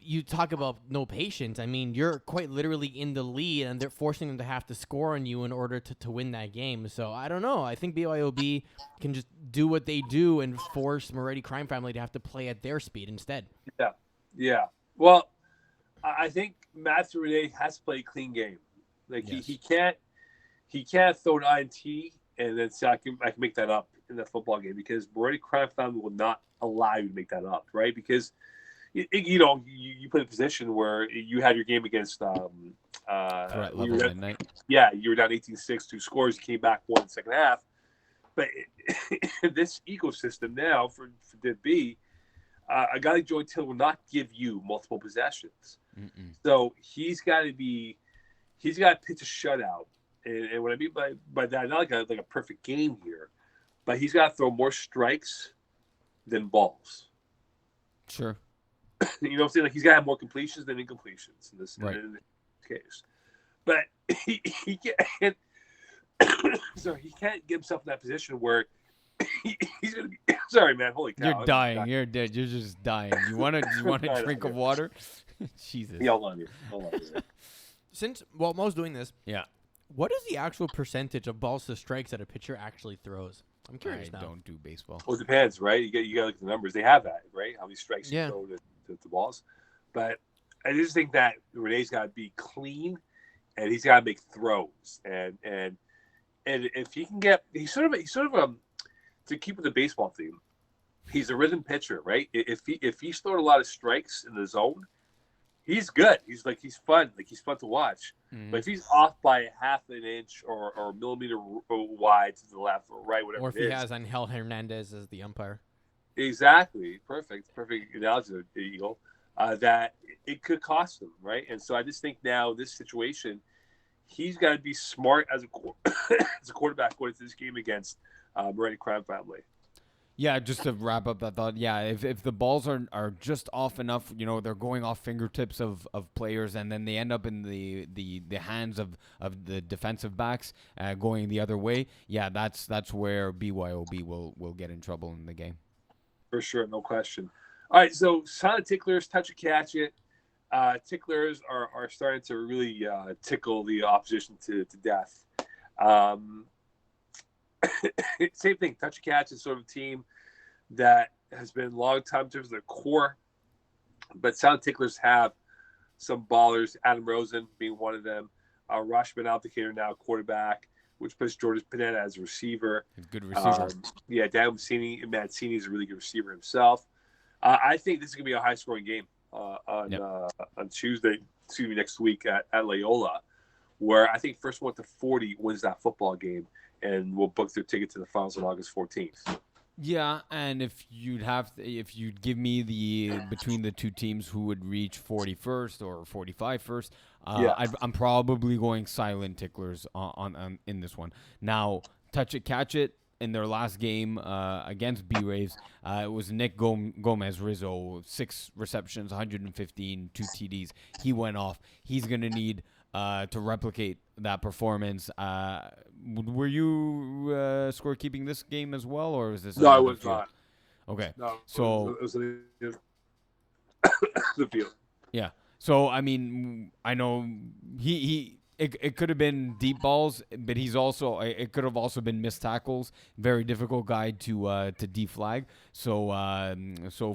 you talk about no patience. I mean, you're quite literally in the lead, and they're forcing them to have to score on you in order to win that game. So, I don't know. I think BYOB can just do what they do and force Moretti Crime Family to have to play at their speed instead. Yeah. Well, I think Matthew Rene has to play a clean game. Like Yes. he can't throw an INT and then say I can make that up in the football game, because Moretti Crime Family will not allow you to make that up, right? Because you put in a position where you had your game against Threat level midnight. Yeah, you were down 18-6, 2 scores, you came back one in the second half. But this ecosystem now for Div B, a guy like Joey Taylor will not give you multiple possessions. So he's got to pitch a shutout. And what I mean by that, not like a perfect game here, but he's got to throw more strikes than balls. Sure. You know what I'm saying? Like he's got to have more completions than incompletions in this case. But he can't. So he can't get himself in that position where he's gonna be. Sorry, man. Holy cow! You're dying. You're dead. You're just dying. You want a drink of water? Jesus. Yeah, hold on here. Since Mo's doing this, Yeah. what is the actual percentage of balls to strikes that a pitcher actually throws? I'm curious I now. don't do baseball. Well, it depends, right? You got to look at the numbers. They have that, right? How many strikes you throw to balls. But I just think that Renee's got to be clean, and he's got to make throws. And if he can get, he's sort of to keep with the baseball theme, he's a rhythm pitcher, right? If he's throwing a lot of strikes in the zone, he's good. He's fun. Like he's fun to watch. But if he's off by a half an inch or a millimeter wide to the left or right, whatever, or if he has Angel Hernandez as the umpire. Exactly. Perfect analogy, Eagle. That it could cost him, right? And so I just think now this situation, he's got to be smart as a quarterback going into this game against Moretti Crime Family. Yeah, just to wrap up that thought, yeah, if the balls are just off enough, they're going off fingertips of players, and then they end up in the hands of the defensive backs going the other way, yeah, that's where BYOB will get in trouble in the game. For sure, no question. All right, so Silent Ticklers, touch it, catch it. Ticklers are starting to really tickle the opposition to death. Same thing. Touch and catch is sort of a team that has been a long time in terms of their core, but Sound Ticklers have some ballers. Adam Rosen being one of them. Rashman Aldicator now quarterback, which puts Jordan Panetta as a receiver. Good receiver. Dan Mancini is a really good receiver himself. I think this is going to be a high-scoring game on Tuesday. Next week at Loyola, where I think first one to 40 wins that football game, and will book their ticket to the finals on August 14th. Yeah, and if you'd give me between the two teams who would reach 41st or 45 first, I'm probably going Silent Ticklers on in this one. Now, touch it, catch it. In their last game against B-Raves, it was Nick Gomez Rizzo, 6 receptions, 115, 2 TDs. He went off. He's going to need to replicate that performance. Were you scorekeeping this game as well, or was this? No, I was not. Okay. No, so it was the field. Yeah. So I mean, I know it could have been deep balls, but it could have also been missed tackles. Very difficult guy to deflag. So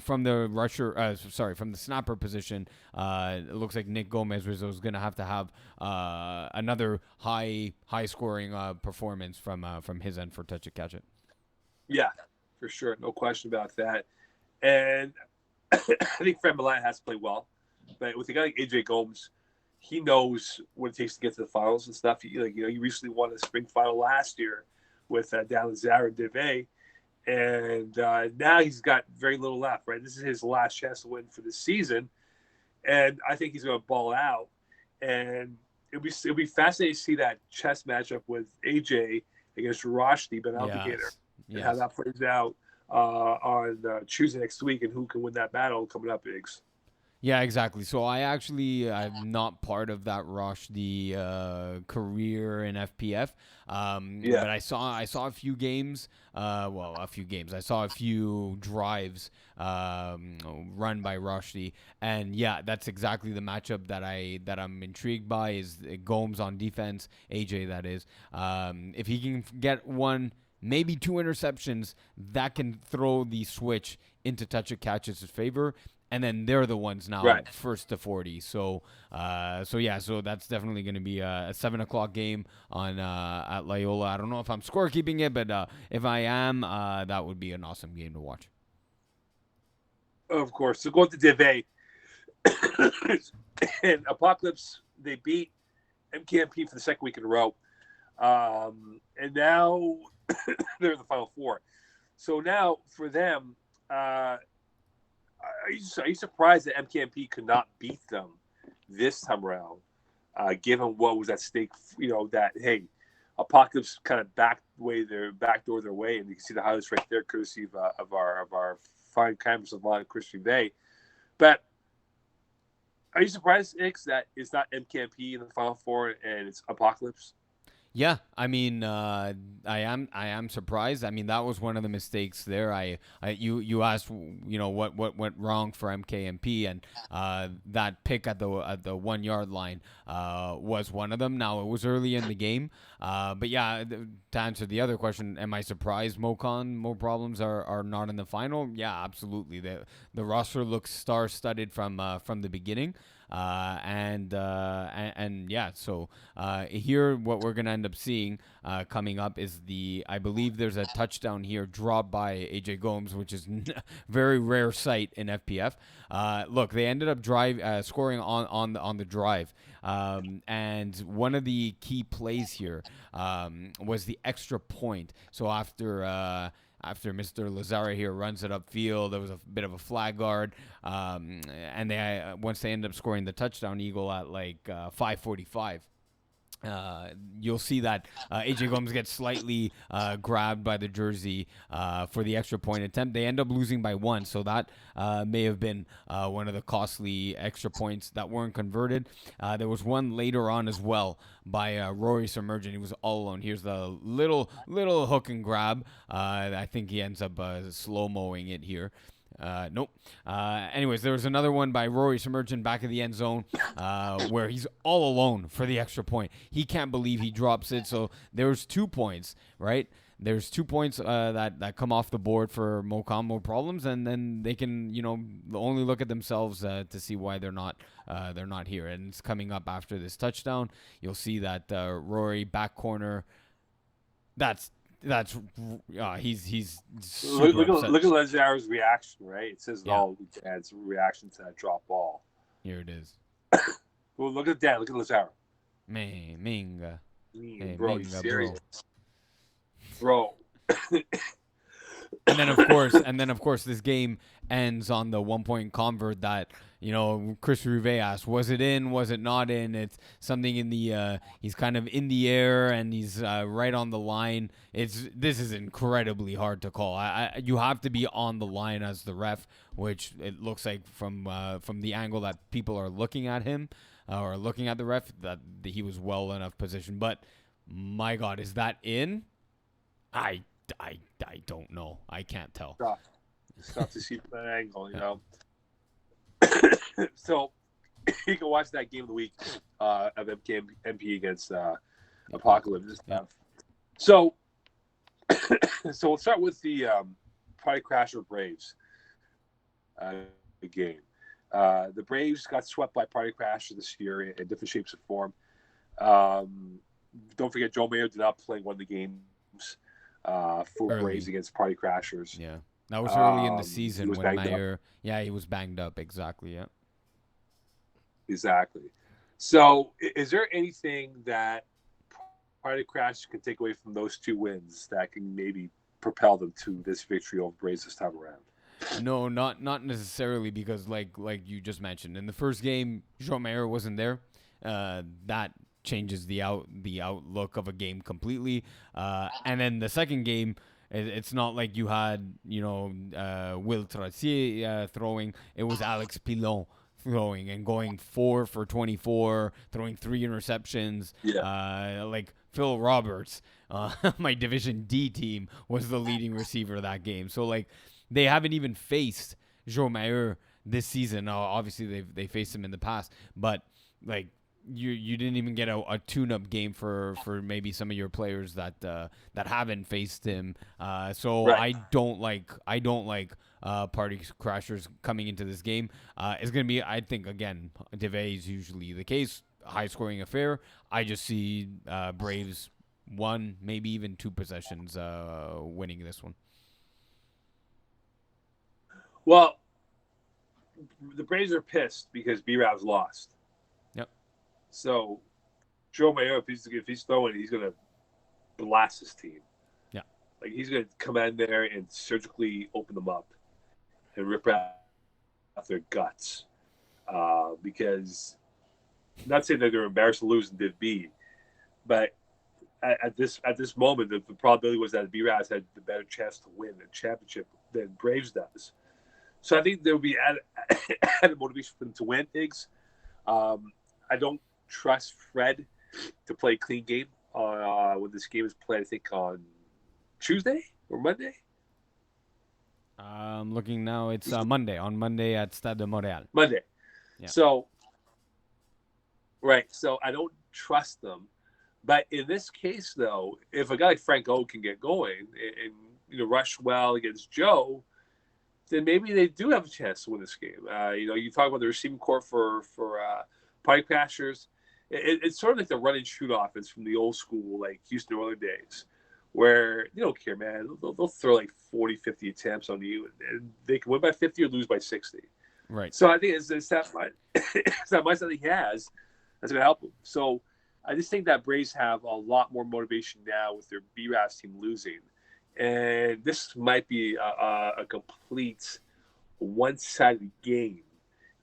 from the snapper position, it looks like Nick Gomez Rizzo is going to have another high scoring performance from his end for touch it, catch it. Yeah, for sure, no question about that. And I think Fred Milan has to play well, but with a guy like AJ Gomes, he knows what it takes to get to the finals and stuff. He recently won the spring final last year with down Zara Deve, and now he's got very little left. Right, this is his last chance to win for the season, and I think he's going to ball out. And it'll be fascinating to see that chess matchup with AJ against Roshni, but Alligator, and how that plays out on Tuesday next week, and who can win that battle coming up, Biggs. Yeah, exactly. So I'm not part of that Rushdie career in FPF. But I saw a few games. A few games. I saw a few drives run by Rushdie, and yeah, that's exactly the matchup that I'm intrigued by. Is Gomes on defense, AJ that is. If he can get one, maybe two interceptions, that can throw the switch into touch of catches' favor. And then they're the ones now first to 40. So that's definitely going to be a 7:00 game on at Loyola. I don't know if I'm scorekeeping it, but if I am, that would be an awesome game to watch. Of course. So going to Div A, and Apocalypse, they beat MKMP for the second week in a row, and now they're in the Final Four. So now for them. Are you surprised that MKMP could not beat them this time around, given what was at stake? That, hey, Apocalypse kind of backdoor their way, and you can see the highlights right there, courtesy of our fine cameras of line Christian Bay. But are you surprised, Ix, that it's not MKMP in the Final Four and it's Apocalypse? Yeah, I mean, I am surprised. I mean, that was one of the mistakes there. You asked, what went wrong for MKMP, and that pick at the 1 yard line was one of them. Now it was early in the game, but yeah, to answer the other question, am I surprised More Problems are not in the final? Yeah, absolutely. The roster looks star-studded from the beginning. And yeah, so here what we're gonna end up seeing coming up is I believe there's a touchdown here dropped by AJ Gomes, which is very rare sight in FPF. Look, they ended up scoring on the drive, and one of the key plays here was the extra point. So after Mr. Lazara here runs it upfield, there was a bit of a flag guard, and once they end up scoring the touchdown eagle at like 5:45. You'll see that AJ Gomes gets slightly grabbed by the jersey for the extra point attempt. They end up losing by 1, so that may have been one of the costly extra points that weren't converted. There was one later on as well by Rory Submergent. He was all alone. Here's the little hook and grab. I think he ends up slow-moing it here. Nope. Anyways, there was another one by Rory Submergent back of the end zone where he's all alone for the extra point. He can't believe he drops it. So there's 2 points, right? There's 2 points that come off the board for More Problems, and then they can only look at themselves to see why they're not here. And it's coming up after this touchdown. You'll see that Rory back corner. He's super look at Lazara's reaction, right? It says all Dan's reaction to that drop ball. Here it is. Well, look at Dan. Look at Lazara. Minga. Hey, bro, Minga, you serious, bro? And then of course, this game ends on the 1-point convert that Chris Rivet asked, was it in? Was it not in? It's something in the he's kind of in the air and he's right on the line. This is incredibly hard to call. You have to be on the line as the ref, which it looks like from the angle that people are looking at him or looking at the ref that he was well enough positioned. But my God, is that in? I don't know. I can't tell. It's tough to see from that angle, So you can watch that game of the week of MKMP against Apocalypse. Yeah. So we'll start with the Party Crasher Braves game. The Braves got swept by Party Crasher this year in different shapes and form. Don't forget, Joe Mayo did not play one of the games for early. Braves against Party Crashers. Yeah. That was early in the season when Mayer. Yeah, he was banged up. Exactly. Yeah. Exactly. So, is there anything that Party Crash can take away from those 2 wins that can maybe propel them to this victory over Braves this time around? No, not necessarily because like you just mentioned in the first game, Jean Mayer wasn't there. That changes the outlook of a game completely. And then the second game, it's not like you had Will Tracier throwing. It was Alex Pilon throwing and going 4 for 24, throwing 3 interceptions. Yeah. Like Phil Roberts, my Division D team was the leading receiver that game. So like they haven't even faced Joe Mayer this season. Obviously, they faced him in the past, but like you didn't even get a tune-up game for maybe some of your players that haven't faced him. So Right. I don't like party crashers coming into this game. It's gonna be, I think, again, Divet is usually the case, high-scoring affair. I just see Braves 1, maybe even 2 possessions winning this one. Well, the Braves are pissed because B-Rav's lost. Yep. So Joe Mayo, if he's throwing, he's gonna blast his team. Yeah. Like he's gonna come in there and surgically open them up and rip out their guts. Because not saying that they're embarrassed to lose in Div B, but at this moment, the probability was that B-Ravs had the better chance to win a championship than Braves does. So I think there will be added motivation for them to win, Higgs. I don't trust Fred to play a clean game when this game is played, I think, on Tuesday or Monday. I'm looking now. It's Monday. On Monday at Stade de Montréal. Monday. Yeah. So, right. So I don't trust them. But in this case, though, if a guy like Frank O can get going and rush well against Joe, then maybe they do have a chance to win this game. You talk about the receiving corps for Pike Crashers. It's sort of like the run and shoot offense from the old school, like Houston Oilers days, where they don't care, man. They'll throw like 40, 50 attempts on you, and they can win by 50 or lose by 60. Right. So I think it's that mindset that he has that's going to help him. So I just think that Braves have a lot more motivation now with their B-Ravs team losing. And this might be a complete one-sided game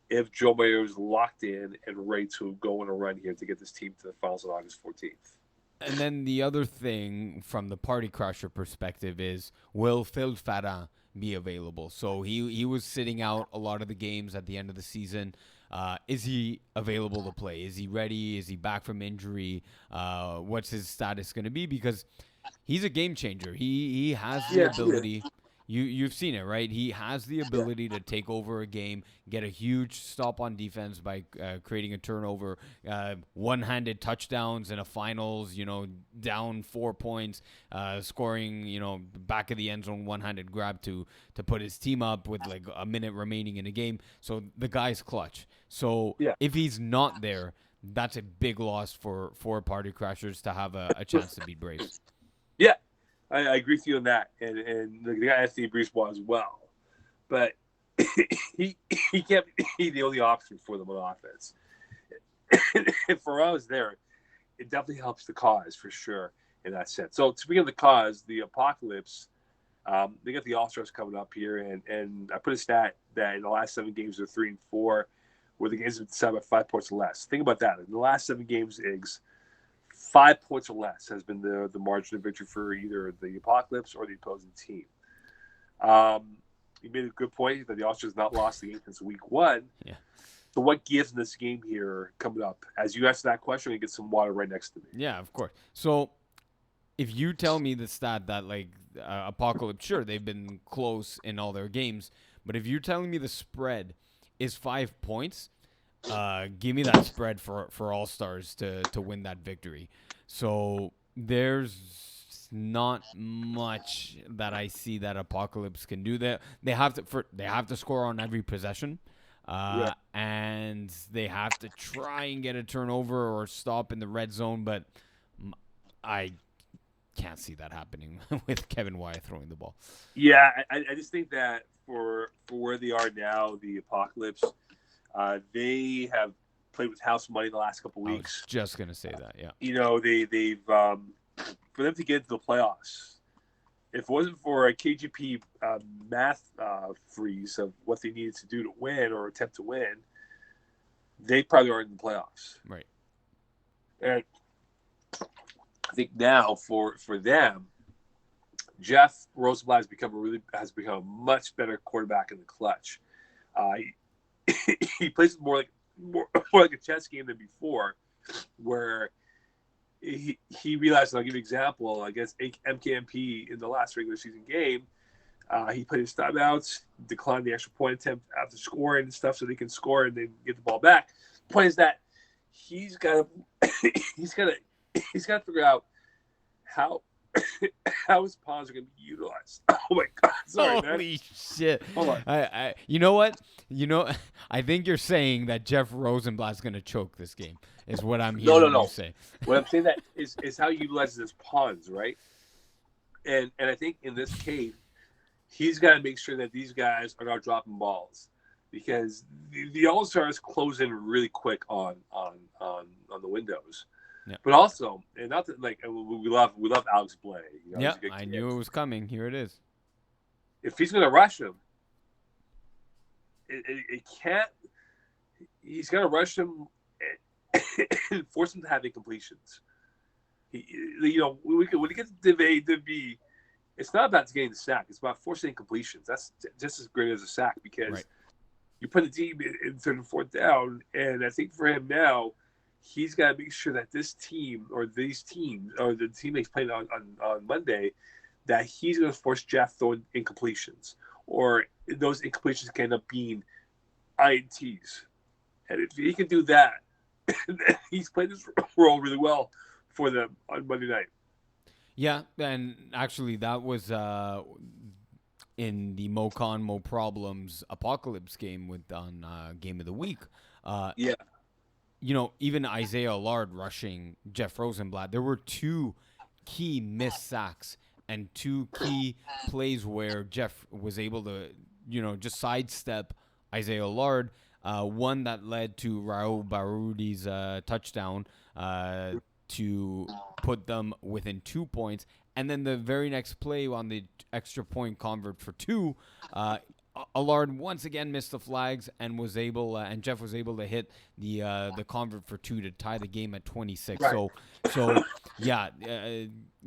if Joe Mayo is locked in and ready to go on a run here to get this team to the finals on August 14th. And then the other thing from the Party Crasher perspective is, will Phil Farah be available? So he was sitting out a lot of the games at the end of the season. Is he available to play? Is he ready? Is he back from injury? What's his status going to be? Because he's a game changer. He has the ability. You've seen it, right? He has the ability to take over a game, get a huge stop on defense by creating a turnover, one-handed touchdowns in a finals, down 4 points, scoring, back of the end zone, one-handed grab to put his team up with like a minute remaining in the game. So the guy's clutch. So if he's not there, that's a big loss for Party Crashers to have a chance to beat Braves. Yeah. I agree with you on that, and the guy Anthony Brisebois as well, but he can't be the only option for them on offense. If Farrell is there, it definitely helps the cause for sure in that sense. So speaking of the cause, the Apocalypse, they got the All-Stars coming up here, and I put a stat that in the last 7 games they're 3-4, where the games have been decided by 5 points or less. Think about that. In the last 7 games, Iggs, 5 points or less has been the margin of victory for either the Apocalypse or the opposing team. You made a good point that the All-Stars not lost the game since week 1. Yeah. So what gives in this game here coming up? As you answer that question, we get some water right next to me. Yeah, of course. So if you tell me the stat that like Apocalypse, sure, they've been close in all their games, but if you're telling me the spread is 5 points, give me that spread for All-Stars to win that victory. So there's not much that I see that Apocalypse can do. That they have to score on every possession, and they have to try and get a turnover or stop in the red zone. But I can't see that happening with Kevin Wyatt throwing the ball. Yeah, I just think that for where they are now, the Apocalypse. They have played with house money the last couple weeks. I was just gonna say that, yeah. They've for them to get into the playoffs, if it wasn't for a KGP math freeze of what they needed to do to win or attempt to win, they probably are in the playoffs. Right. And I think now for them, Jeff Rosenblatt has become a much better quarterback in the clutch. He plays more like a chess game than before, where he realized. And I'll give you an example against MKMP in the last regular season game. He put his timeouts, declined the extra point attempt after scoring and stuff, so they can score and then get the ball back. The point is that he's got to figure out how his pawns are going to be utilized. Oh my God! Sorry, Holy man. shit! Hold on. You know what? I think you're saying that Jeff Rosenblatt's gonna choke this game. Is what I'm hearing No. you say. What I'm saying that is how he utilizes his pawns, right? And I think in this case, he's got to make sure that these guys are not dropping balls, because the All-Stars close in really quick on the windows. Yeah. But also, and not that we love Alex Blay. You know, Yeah, he's a good I kid. knew it was coming. Here it is. If he's going to rush him, it can't. He's got to rush him and force him to have incompletions. When he gets to be, it's not about getting the sack. It's about forcing incompletions. That's just as great as a sack, because you put a team in third and fourth down, and I think for him now, he's got to make sure that this team or these teams or the team he's playing on Monday, that he's going to force Jeff throwing incompletions, or those incompletions can end up being INTs. And if he can do that, he's played this role really well for them on Monday night. Yeah, and actually that was in the Mo Problems Apocalypse game on Game of the Week. Yeah. Even Isaiah Allard rushing Jeff Rosenblatt, there were 2 key missed sacks and 2 key plays where Jeff was able to, just sidestep Isaiah Allard. One that led to Raul Barudi's touchdown to put them within 2 points. And then the very next play on the extra point convert for 2, Allard once again missed the flags and was able, and Jeff was able to hit the convert for 2 to tie the game at 26. Right. So yeah,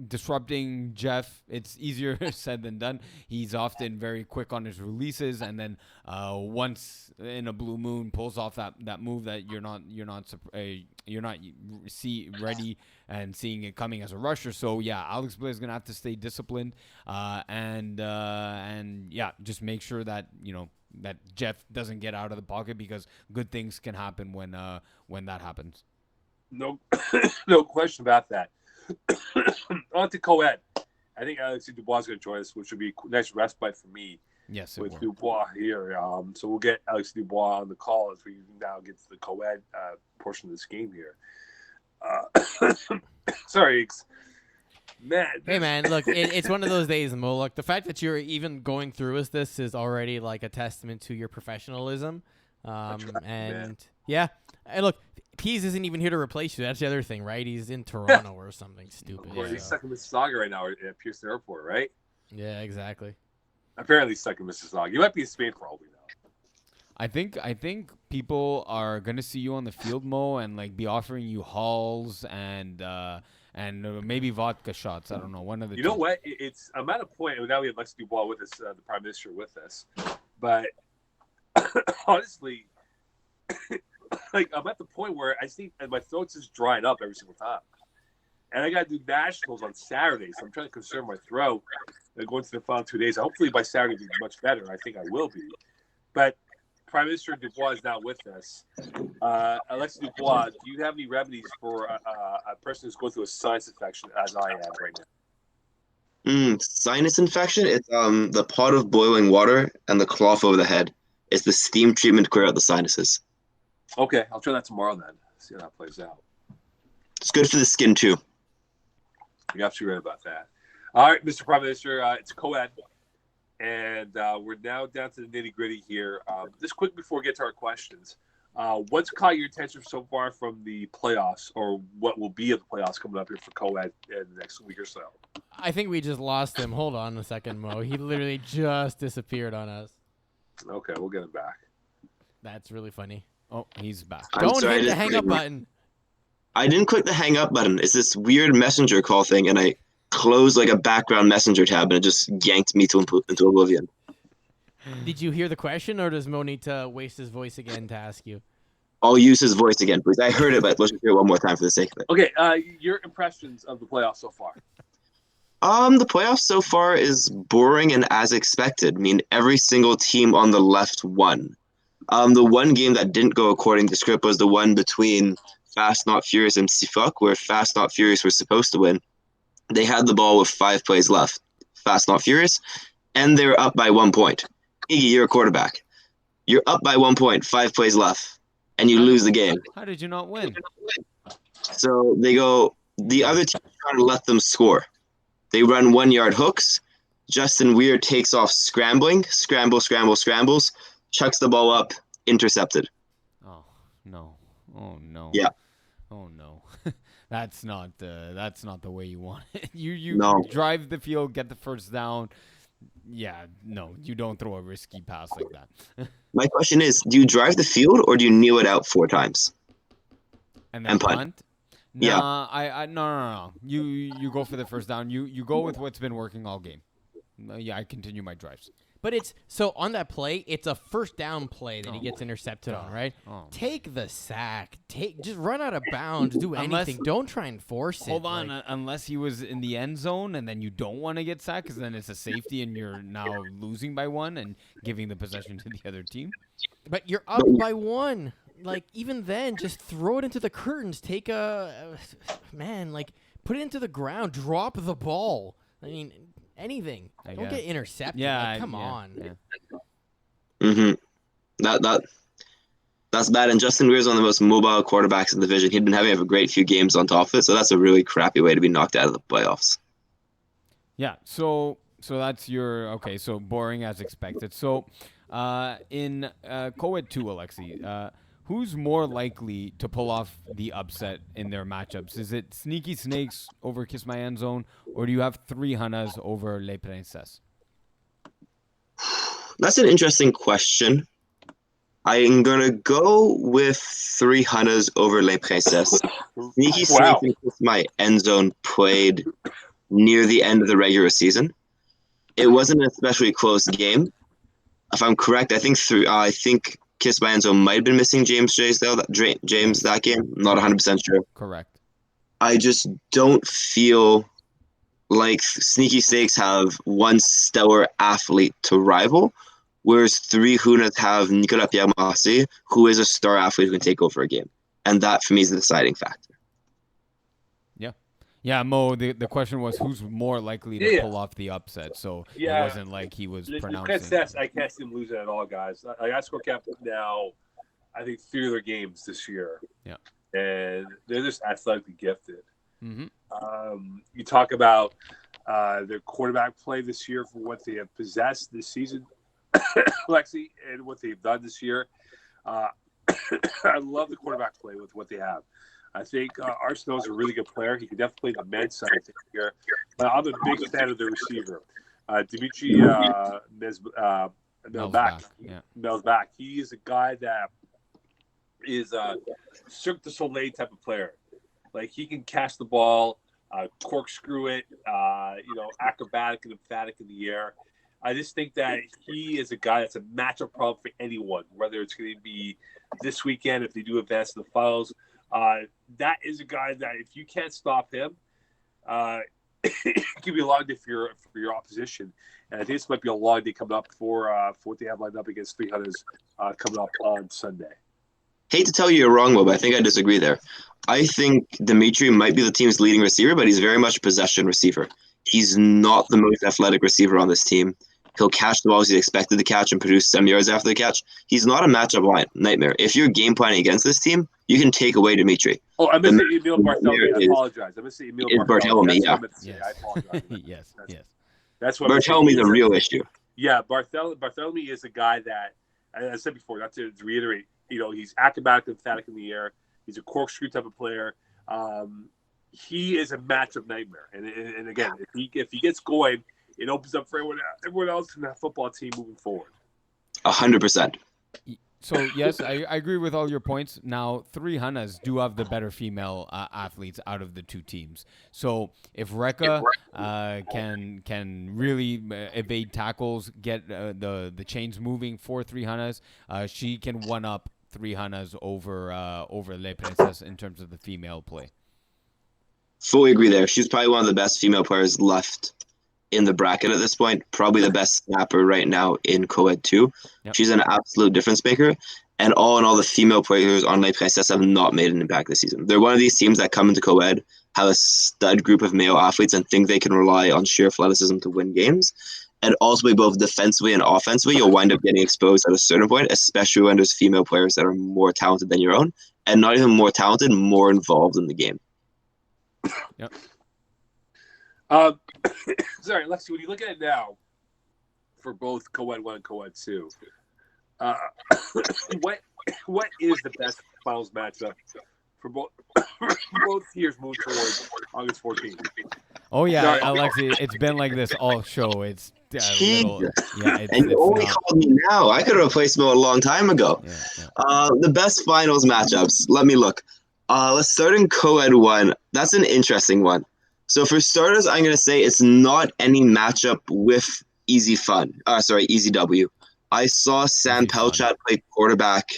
disrupting Jeff, it's easier said than done. He's often very quick on his releases, and then once in a blue moon pulls off that move that you're not ready and seeing it coming as a rusher. So yeah, Alex Blay is gonna have to stay disciplined, and yeah, just make sure that that Jeff doesn't get out of the pocket, because good things can happen when that happens. No, no question about that. On to co-ed. I think Alexi Dubois is going to join us, which would be a nice respite for me. Yes, with Dubois here. So we'll get Alexi Dubois on the call as we now get to the co-ed portion of this game here. Sorry, man. Hey, man, look, it's one of those days, Mo. Look, the fact that you're even going through with this is already like a testament to your professionalism. And yeah, hey, look, Pease isn't even here to replace you. That's the other thing, right? He's in Toronto or something stupid. Or he's stuck in Mississauga right now at Pearson Airport, right? Yeah, exactly. Apparently stuck in Mississauga. You might be in Spain for all we know. I think people are gonna see you on the field, Mo, and like be offering you halls and maybe vodka shots. I don't know, one of the. You know what? I'm at a point now. We have Alexi Dubois with us, the Prime Minister with us, but honestly, like I'm at the point where I think my throat's just drying up every single time, and I got to do nationals on Saturday, so I'm trying to conserve my throat. Going to the final 2 days. Hopefully by Saturday it'll be much better. I think I will be, but. Prime Minister Dubois is now with us. Alexi Dubois, do you have any remedies for a person who's going through a sinus infection, as I am right now? Sinus infection? It's the pot of boiling water and the cloth over the head. It's the steam treatment to clear out the sinuses. Okay, I'll try that tomorrow then. See how that plays out. It's good for the skin too. You're absolutely right about that. All right, Mr. Prime Minister, it's co-ed. And we're now down to the nitty-gritty here. Just quick before we get to our questions, What's caught your attention so far from the playoffs, or what will be of the playoffs coming up here for co-ed in the next week or so? I think we just lost him. Hold on a second, Mo. He literally just disappeared on us. Okay, we'll get him back. That's really funny. Oh, he's back. Don't hit the hang up button. I didn't click the hang up button. It's this weird messenger call thing, and I closed like a background messenger tab, and it just yanked me into oblivion. Did you hear the question, or does Mo need to waste his voice again to ask you? I'll use his voice again, please. I heard it, but let's just hear it one more time for the sake of it. Okay, your impressions of the playoffs so far? The playoffs so far is boring and as expected. I mean, every single team on the left won. The one game that didn't go according to script was the one between Fast Not Furious and Sifok, where Fast Not Furious was supposed to win. They had the ball with 5 plays left, Fast Not Furious, and they were up by 1 point. Iggy, you're a quarterback. You're up by 1 point, 5 plays left, and you lose the game. How did you not win? So the other team trying to let them score. They run 1-yard hooks. Justin Weir takes off scrambles, chucks the ball up, intercepted. Oh no! Oh no! Yeah. Oh no! That's not the way you want it. You No. drive the field, get the first down. Yeah, no, you don't throw a risky pass like that. My question is, do you drive the field or do you kneel it out 4 times? And then And punt. punt? Yeah. Nah, no. You go for the first down. You go with what's been working all game. Yeah, I continue my drives. But it's so on that play, it's a first down play that he gets intercepted on, right? Oh. Take the sack. Just run out of bounds. Do anything. Don't try and force it. Hold on, unless he was in the end zone, and then you don't want to get sacked, because then it's a safety, and you're now losing by 1 and giving the possession to the other team. But you're up by 1. Like, even then, just throw it into the curtains. Take put it into the ground. Drop the ball. I mean, anything. Don't get intercepted. Yeah, come on. Mm-hmm. That's bad. And Justin Weir's one of the most mobile quarterbacks in the division. He'd been having a great few games on top of it, so that's a really crappy way to be knocked out of the playoffs. Yeah, so that's so boring as expected. So in co-ed 2, Alexi, who's more likely to pull off the upset in their matchups? Is it Sneaky Snakes over Kiss My End Zone, or do you have 3 Hanas over Les Princesses? That's an interesting question. I'm going to go with 3 Hanas over Les Princesses. Sneaky Snakes and Kiss My End Zone played near the end of the regular season. It wasn't an especially close game. If I'm correct, I think Kiss My End Zone might have been missing James that game. I'm not 100% sure. Correct. I just don't feel like Sneaky Snakes have one stellar athlete to rival, whereas 3 Hunas have Nicolas Pierre-Massé, who is a star athlete who can take over a game. And that, for me, is the deciding factor. Yeah, Mo, the question was who's more likely to pull off the upset, so it wasn't like he was pronouncing. I can't see him losing at all, guys. I score cap now, I think 3 of their games this year. Yeah. And they're just athletically gifted. Mm-hmm. You talk about their quarterback play this year for what they have possessed this season, Alexi, and what they've done this year. I love the quarterback play with what they have. I think Arsenault's a really good player. He can definitely play the men's side here. But I'm a big fan of the receiver. Dimitri Mel's back. He is a guy that is a Cirque du Soleil type of player. Like, he can catch the ball, corkscrew it, acrobatic and emphatic in the air. I just think that he is a guy that's a matchup problem for anyone, whether it's going to be this weekend if they do advance to the finals. That is a guy that if you can't stop him, it can be a long day for your opposition. And I think this might be a long day coming up for what they have lined up against 300s coming up on Sunday. Hate to tell you you're wrong, Mo, but I think I disagree there. I think Dimitri might be the team's leading receiver, but he's very much a possession receiver. He's not the most athletic receiver on this team. He'll catch the balls he's expected to catch and produce some yards after the catch. He's not a matchup nightmare. If you're game planning against this team, you can take away Dimitri. Oh, I missed Emil Barthelemy. I apologize. I missed Emil Barthelemy. Yeah. Yes. I apologize. Yes. That's what Barthelemy is a real issue. Yeah, Barthelemy is a guy that, as I said before, not to reiterate, He's acrobatic, emphatic in the air. He's a corkscrew type of player. He is a matchup nightmare. And again, if he gets going, it opens up for everyone else in that football team moving forward. 100%. So, yes, I agree with all your points. Now, 3 Hunas do have the better female athletes out of the two teams. So, if Rekka can really evade tackles, get the chains moving for 3 Hunas, she can one-up 3 Hunas over Les Princesses in terms of the female play. Fully agree there. She's probably one of the best female players left in the bracket at this point. Probably the best snapper right now in co-ed 2. Yep. She's an absolute difference maker. And all in all, the female players on Les Princesses have not made an impact this season. They're one of these teams that come into co-ed, have a stud group of male athletes, and think they can rely on sheer athleticism to win games. And ultimately, both defensively and offensively, you'll wind up getting exposed at a certain point, especially when there's female players that are more talented than your own. And not even more talented, more involved in the game. Yep. Sorry, Alexi, when you look at it now for both co-ed 1 and co-ed 2, what is the best finals matchup for both tiers moving towards August 14th? Oh yeah, Alexi, it's been like this all show. It's little, and you only called me now. I could have replaced Mo a long time ago. The best finals matchups. Let me look. Let's start in co-ed 1. That's an interesting one. So for starters, I'm going to say it's not any matchup with Easy W. I saw Sam Pelchat play quarterback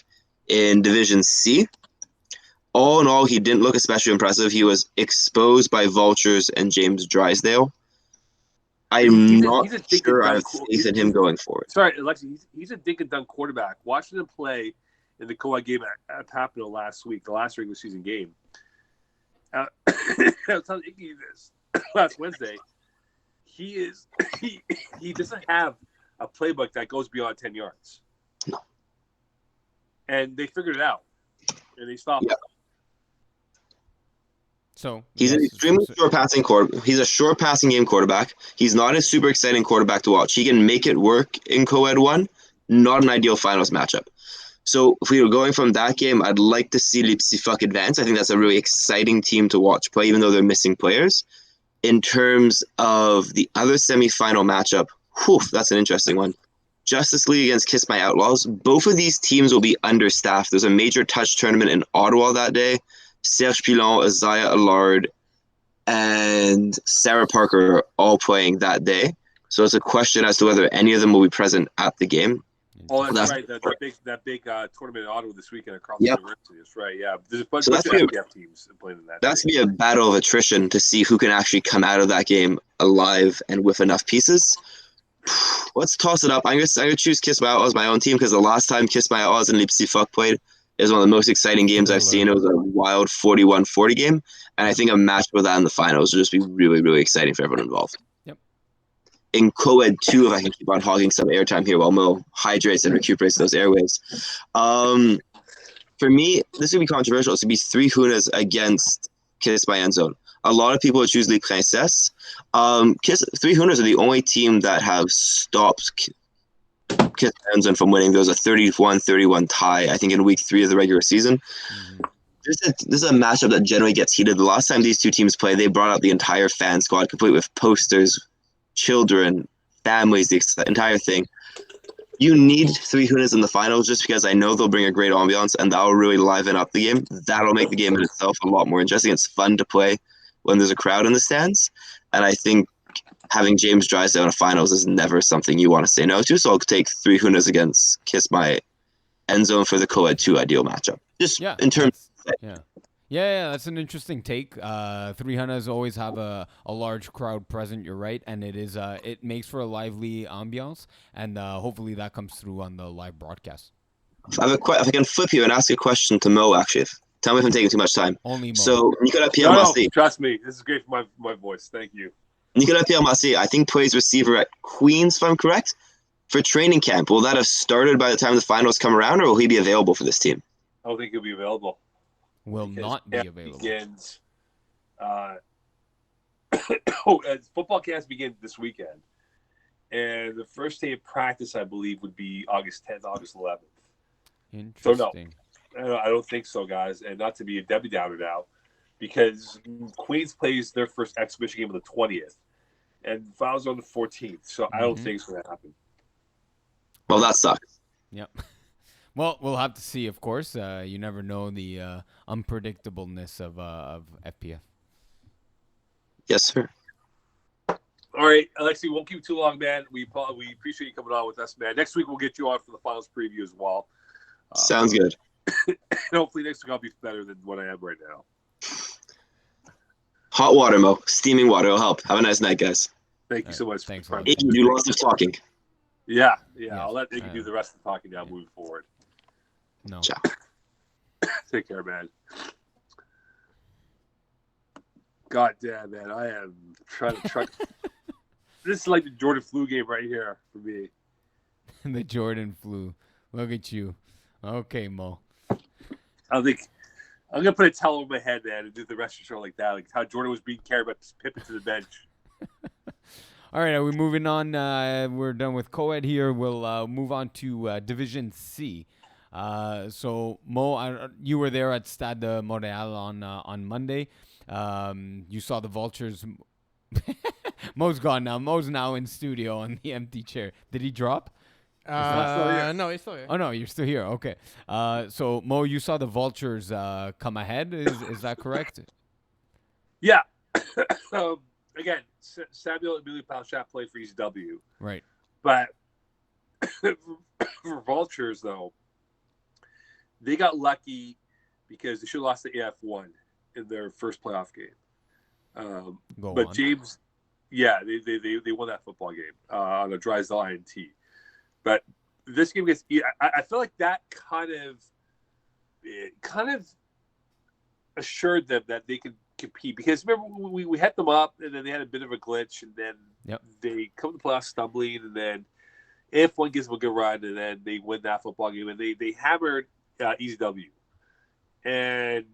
in Division C. All in all, he didn't look especially impressive. He was exposed by Vultures and James Drysdale. I'm not sure I have faith in him going forward. Sorry, Alexi, he's a dink-and-dunk quarterback. Watching him play in the co-ed game at Papineau last week, the last regular season game, I was telling Iggy this last Wednesday. He doesn't have a playbook that goes beyond 10 yards. No. And they figured it out. And they stopped him. So he's an extremely short passing quarterback. He's a short passing game quarterback. He's not a super exciting quarterback to watch. He can make it work in co-ed 1. Not an ideal finals matchup. So if we were going from that game, I'd like to see Lipsy advance. I think that's a really exciting team to watch play, even though they're missing players. In terms of the other semifinal matchup, that's an interesting one. Justice League against Kiss My Outlaws. Both of these teams will be understaffed. There's a major touch tournament in Ottawa that day. Serge Pilon, Isaiah Allard, and Sarah Parker are all playing that day. So it's a question as to whether any of them will be present at the game. Oh, that's right. That big tournament in Ottawa this weekend across the university. That's right. Yeah, there's a bunch of FPF teams playing in that. That's going to be a battle of attrition to see who can actually come out of that game alive and with enough pieces. Let's toss it up. I'm gonna choose Kiss My Outlaws, my own team, because the last time Kiss My Outlaws and Lipsy played is one of the most exciting games I've seen. It was a wild 41-40 game, and I think a match with that in the finals will just be really, really exciting for everyone involved. In co-ed 2, if I can keep on hogging some airtime here while Mo hydrates and recuperates those airwaves. For me, this is going to be controversial. It's going to be 3 Hunas against Kiss My End Zone. A lot of people would choose Les Princesses. 3 Hunas are the only team that have stopped Kiss My End Zone from winning. There was a 31-31 tie, I think, in week 3 of the regular season. Mm-hmm. This is a matchup that generally gets heated. The last time these two teams played, they brought out the entire fan squad, complete with posters, children, families, the entire thing. You need 3 Hunas in the finals just because I know they'll bring a great ambiance and that'll really liven up the game. That'll make the game in itself a lot more interesting. It's fun to play when there's a crowd in the stands. And I think having James Drysdale in a finals is never something you want to say no to. So I'll take 3 Hunas against Kiss My End Zone for the co-ed 2 ideal matchup. Just in terms of Yeah, that's an interesting take. 3 Hunas always have a large crowd present. You're right, and it makes for a lively ambiance, and hopefully that comes through on the live broadcast. If I can flip you and ask a question to Mo, actually, tell me if I'm taking too much time. Only Mo. So Nicolas Pierre-Massé. No, trust me, this is great for my voice. Thank you. Nicolas Pierre-Massé, I think plays receiver at Queens, if I'm correct, for training camp. Will that have started by the time the finals come around, or will he be available for this team? I don't think he'll be available. Will not be available. Begins, football camps begin this weekend, and the first day of practice, I believe, would be August 10th, August 11th. Interesting. So no, I don't think so, guys. And not to be a Debbie Downer now, because Queens plays their first exhibition game on the 20th, and Files on the 14th. So I don't think it's going to happen. Well, that sucks. Yep. Well, we'll have to see, of course. You never know the unpredictableness of FPF. Yes, sir. All right, Alexi, won't keep you too long, man. We appreciate you coming on with us, man. Next week we'll get you on for the finals preview as well. Sounds good. And hopefully next week I'll be better than what I am right now. Hot water, Mo. Steaming water will help. Have a nice night, guys. Thank you so much. Thanks, for man. Iggy, do lots of talking. Yeah. Yes. I'll let Iggy do the rest of the talking now moving forward. No. Ciao. Take care, man. God damn, man. I am trying to truck. This is like the Jordan flu game right here for me. The Jordan flu. Look at you. Okay, Mo. I think I'm gonna put a towel over my head, man, and do the rest of the show like that, like how Jordan was being carried by Pippen to the bench. All right, are we moving on? We're done with co-ed here. We'll move on to Division C. So Mo, you were there at Stade de Montréal on Monday. You saw the Vultures. Mo's gone now. Mo's now in studio on the empty chair. Did he drop? No, he's still here. Oh no, you're still here. Okay. So Mo, you saw the Vultures come ahead. Is that correct? Yeah. Again, Samuel Emilio Palchat played for ECW. Right. But for Vultures, though, they got lucky because they should have lost the AF1 in their first playoff game. But on. James, yeah, they won that football game on a Drysdale INT. But this game gets, I feel like that kind of assured them that they could compete, because remember we had them up and then they had a bit of a glitch, and then they come to the playoffs stumbling, and then if one gives them a good run, and then they win that football game, and they hammered ECW, and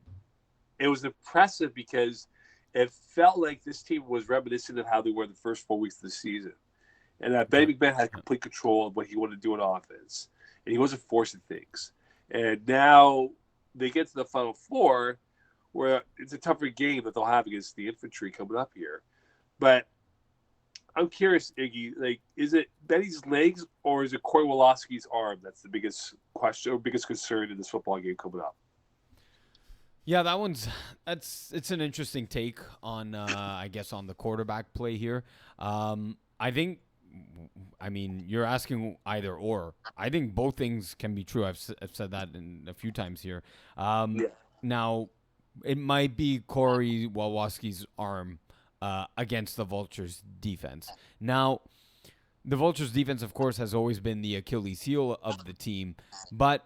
it was impressive because it felt like this team was reminiscent of how they were the first 4 weeks of the season, and that Benny McMahon had complete control of what he wanted to do on offense, and he wasn't forcing things. And now they get to the Final Four, where it's a tougher game that they'll have against the infantry coming up here. But I'm curious, Iggy, like, is it Benny's legs or is it Corey Woloski's arm that's the biggest question or biggest concern in this football game coming up? Yeah, it's an interesting take on I guess on the quarterback play here. I think, I mean, you're asking either or. I think both things can be true. I've said that a few times here. Now, it might be Corey Woloski's arm against the Vultures' defense. Now, the Vultures' defense, of course, has always been the Achilles heel of the team. But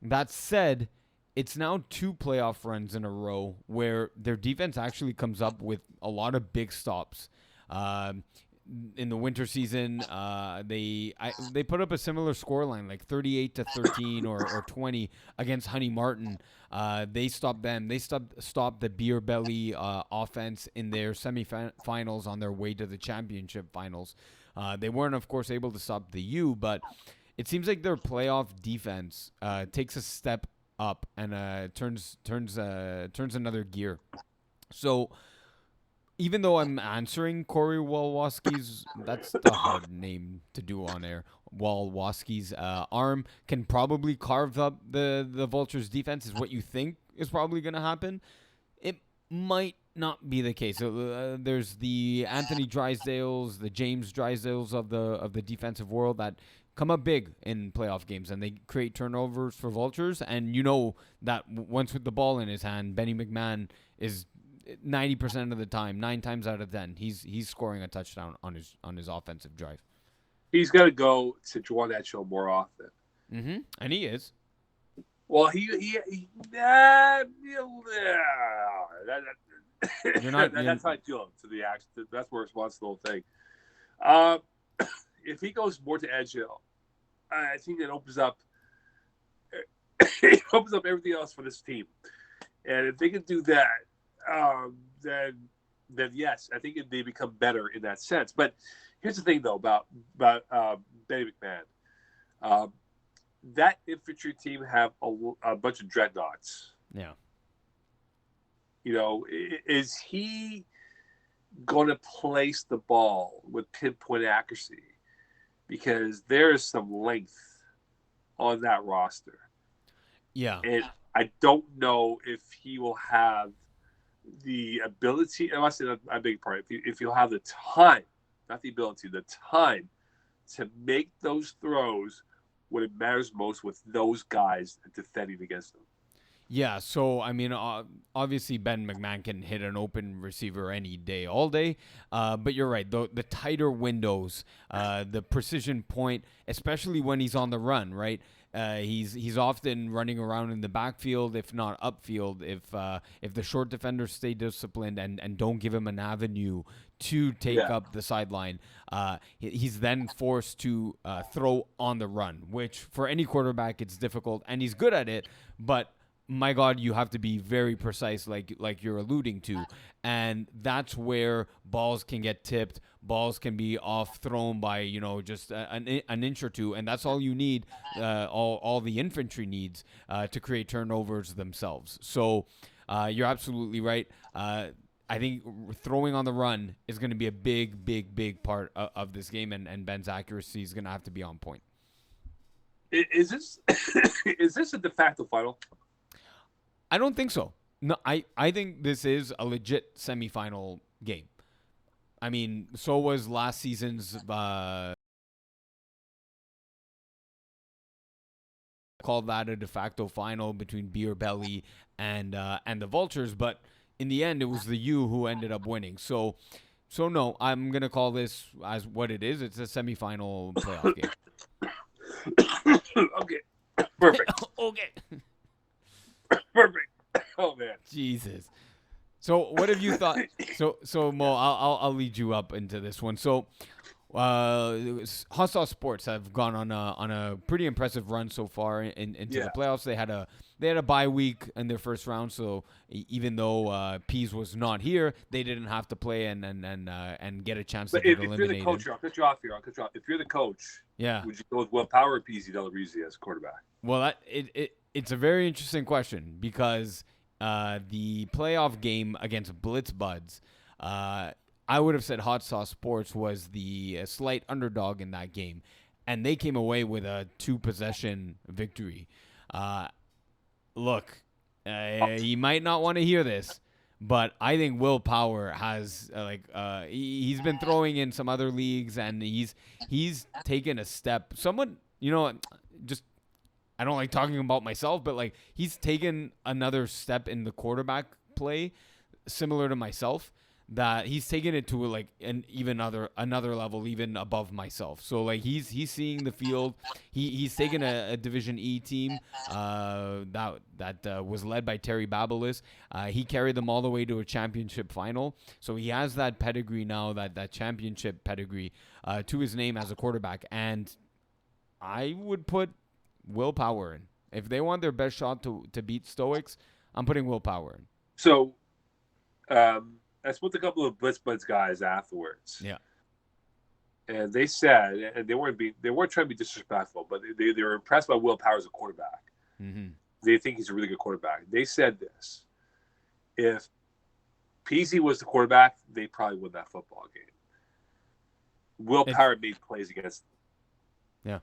that said, it's now 2 playoff runs in a row where their defense actually comes up with a lot of big stops. In the winter season, they put up a similar scoreline, like 38-13 or 20 against Honey Martin. They stopped them. They stopped the Beer Belly offense in their semifinals on their way to the championship finals. They weren't, of course, able to stop the U, but it seems like their playoff defense takes a step up and turns another gear. So, even though I'm answering Corey Woloski's, that's the hard name to do on air, Woloski's arm can probably carve up the Vultures' defense, is what you think is probably going to happen. It might not be the case. There's the Anthony Drysdales, the James Drysdales of the defensive world that come up big in playoff games, and they create turnovers for Vultures. And you know that once with the ball in his hand, Benny McMahon is 90% of the time, 9 times out of 10, he's scoring a touchdown on his offensive drive. He's got to go to Juwan that show more often. Mm-hmm. And he is. Well, that's how I feel to the action. That's where response to the whole thing. If he goes more to Edge Hill, I think it opens up everything else for this team. And if they can do that, then yes, I think they become better in that sense. But here's the thing, though, about Benny McMahon. that infantry team have a bunch of dreadnoughts. Yeah. Is he going to place the ball with pinpoint accuracy? Because there is some length on that roster. Yeah. And I don't know if he will have the ability, I must say, I beg your pardon, if he'll have the time, not the ability, the time to make those throws when it matters most with those guys defending against them. Yeah, so I mean, obviously Ben McMahon can hit an open receiver any day, all day. But you're right, the tighter windows, the precision point, especially when he's on the run, right? He's often running around in the backfield, if not upfield. If the short defenders stay disciplined and don't give him an avenue to take up the sideline, he's then forced to throw on the run, which for any quarterback it's difficult, and he's good at it, but my God, you have to be very precise, like you're alluding to, and that's where balls can get tipped, balls can be off thrown by just an inch or two, and that's all you need. All the infantry needs to create turnovers themselves. So you're absolutely right. I think throwing on the run is going to be a big part of this game, and Ben's accuracy is going to have to be on point. Is this is this a de facto final? I don't think so. No, I think this is a legit semifinal game. I mean, so was last season's called that a de facto final between Beer Belly and the Vultures, but in the end it was the U who ended up winning. So no, I'm gonna call this as what it is. It's a semifinal playoff game. Okay. Perfect. Okay. Perfect. Oh man. Jesus. So what have you thought? So Mo, I'll lead you up into this one. So Hot Sauce Sports have gone on a pretty impressive run so far into the playoffs. They had a bye week in their first round, so even though Pease was not here, they didn't have to play and get a chance to get eliminated. If you're the coach, I'll cut you off here. If you're the coach, yeah, would you go with Will Power or Peasy Delarizi as quarterback? Well, it's a very interesting question because the playoff game against Blitz Buds, I would have said Hot Sauce Sports was the slight underdog in that game, and they came away with a 2-possession victory. Look, you might not want to hear this, but I think Will Power has he's been throwing in some other leagues, and he's taken a step. Someone, just I don't like talking about myself, but he's taken another step in the quarterback play, similar to myself. That he's taken it to another level, even above myself. So he's seeing the field. He's taken a Division E team that was led by Terry Babelis. He carried them all the way to a championship final. So he has that pedigree now, that championship pedigree to his name as a quarterback. And I would put Will Power in. If they want their best shot to beat Stoics, I'm putting Will Power in. So, I spoke to a couple of Blitz Buds guys afterwards. Yeah. And they said, and they weren't trying to be disrespectful, but they were impressed by Will Power as a quarterback. Mm-hmm. They think he's a really good quarterback. They said this: if Peasy was the quarterback, they probably win that football game. Will Power made plays against them. Yeah.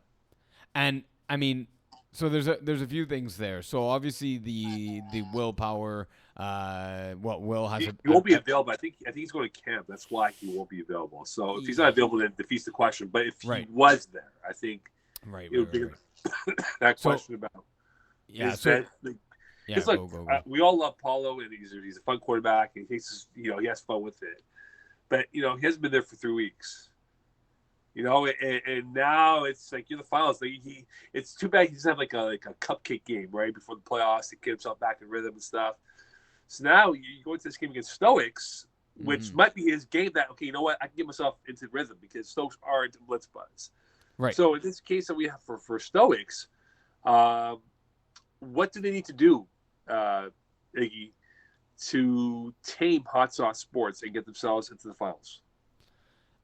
And I mean, so there's a few things there. So obviously the willpower. Will has. He won't be available. I think he's going to camp. That's why he won't be available. So if he's not available, then it defeats the question. But if he was there, I think it would be that question about. Yeah. We all love Paulo, and he's a fun quarterback. And he takes he has fun with it. But he hasn't been there for 3 weeks. And now it's you're the finals. It's too bad he doesn't have a cupcake game right before the playoffs to get himself back in rhythm and stuff. So now you go into this game against Stoics, which might be his game. That I can get myself into rhythm because Stoics are into Blitz Buds. Right. So in this case that we have for Stoics, what do they need to do, Iggy, to tame Hot Sauce Sports and get themselves into the finals?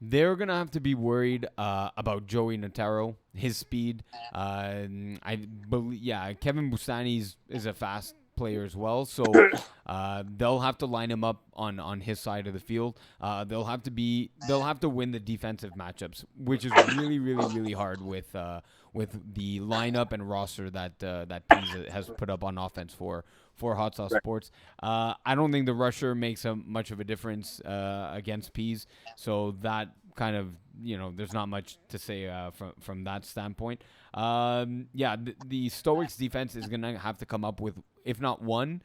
They're gonna have to be worried about Joey Notaro, his speed. I believe, Kevin Bustani is a fast player as well, so they'll have to line him up on his side of the field. They'll have to win the defensive matchups, which is really really really hard with the lineup and roster that Pisa has put up on offense for Hot Sauce Sports. I don't think the rusher makes much of a difference against Peas, so that kind of, there's not much to say from that standpoint. The Stoics defense is going to have to come up with, if not 1-2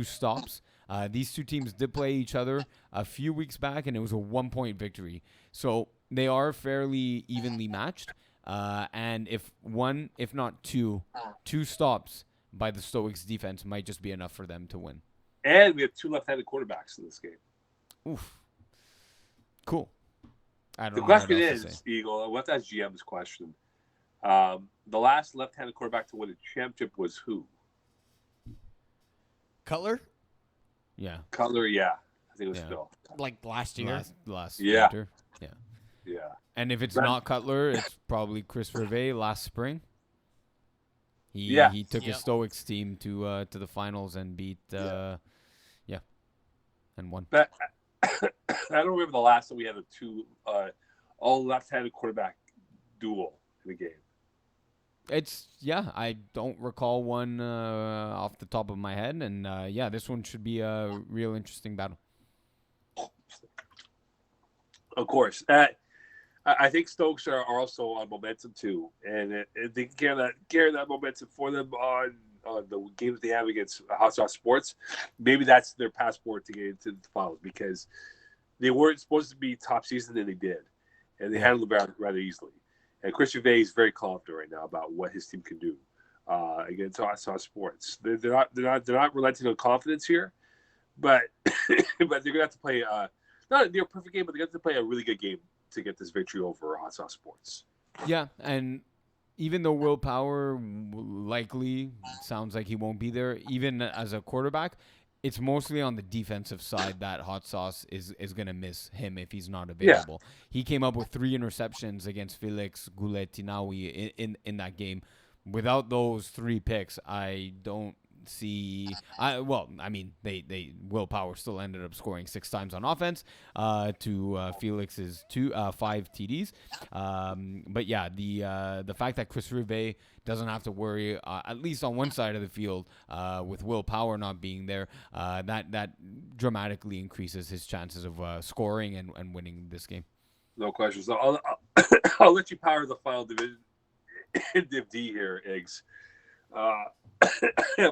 stops. These two teams did play each other a few weeks back, and it was a 1-point victory. So they are fairly evenly matched. And if not two stops by the Stoics defense might just be enough for them to win. And we have 2 left-handed quarterbacks in this game. Oof. Cool. The question is, Eagle, I want to ask GM this question. The last left-handed quarterback to win a championship was who? Cutler? Yeah. Cutler, yeah. I think it was Phil. Like last year? Last yeah. winter. Yeah. Yeah. And if it's not Cutler, it's probably Chris Rivet last spring. He took his Stoics team to the finals and beat and won. But I don't remember the last time we had a 2 all left-handed quarterback duel in the game. I don't recall one off the top of my head, and this one should be a real interesting battle. Of course. I think Stokes are also on momentum too, and they can carry that momentum for them on the games they have against Hot Sauce Sports. Maybe that's their passport to get into the finals, because they weren't supposed to be top season, and they did, and they handled it rather easily. And Chris Gervais is very confident right now about what his team can do against Hot Sauce Sports. They're not relenting on confidence here, but they're gonna have to play not their perfect game, but they're gonna have to play a really good game to get this victory over Hot Sauce Sports. Yeah, and even though Will Power likely sounds like he won't be there, even as a quarterback, it's mostly on the defensive side that Hot Sauce is going to miss him if he's not available. Yeah. He came up with 3 interceptions against Felix Goulet-Tinawi in that game. Without those 3 picks, I don't see. They Will Power still ended up scoring 6 times on offense to Felix's 5 TDs. But yeah, the fact that Chris Rivet doesn't have to worry, at least on one side of the field, with Will Power not being there, that dramatically increases his chances of scoring and winning this game. No question. So I'll let you power the final division Div D here, Eggs. I'm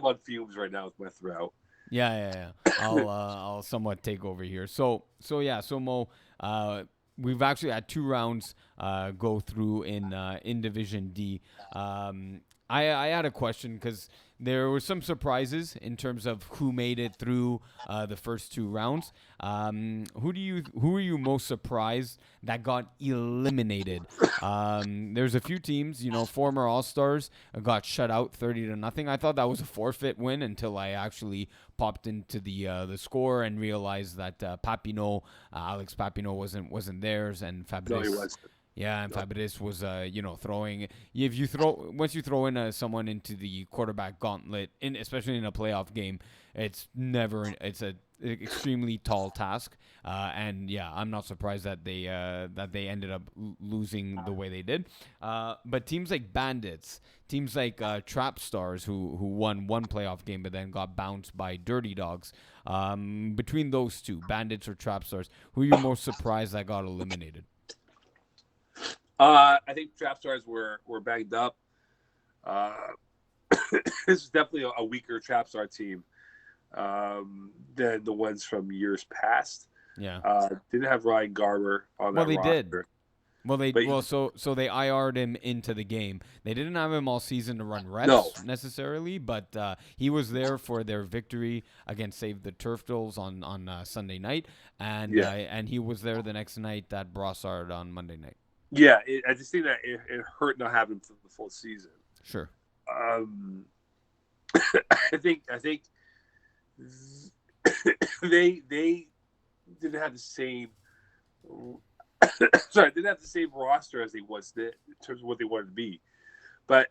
on fumes right now with my throat. Yeah. I'll somewhat take over here. So Mo, we've actually had 2 rounds go through in Division D. I had a question because there were some surprises in terms of who made it through the first 2 rounds. Who are you most surprised that got eliminated? There's a few teams, former All-Stars got shut out 30-0. I thought that was a forfeit win until I actually popped into the score and realized that Alex Papineau wasn't theirs, and Fabrice. No, he wasn't. Yeah, and Fabrice was, throwing. Once you throw in someone into the quarterback gauntlet, especially in a playoff game, it's an extremely tall task. And yeah, I'm not surprised that they ended up losing the way they did. But teams like Bandits, teams like Trap Stars, who won 1 playoff game but then got bounced by Dirty Dogs. Between those 2, Bandits or Trap Stars, who are you most surprised that got eliminated? I think Trap Stars were banged up. This is definitely a weaker Trap Star team than the ones from years past. Yeah. Didn't have Ryan Garber on that roster. Well, they did. So they IR'd him into the game. They didn't have him all season to run reps necessarily, but he was there for their victory against Save the Turtles on Sunday night, and he was there the next night at Brossard on Monday night. Yeah, I just think that it hurt not having him for the full season. Sure. I think they didn't have the same sorry, didn't have the same roster as they once did in terms of what they wanted to be. But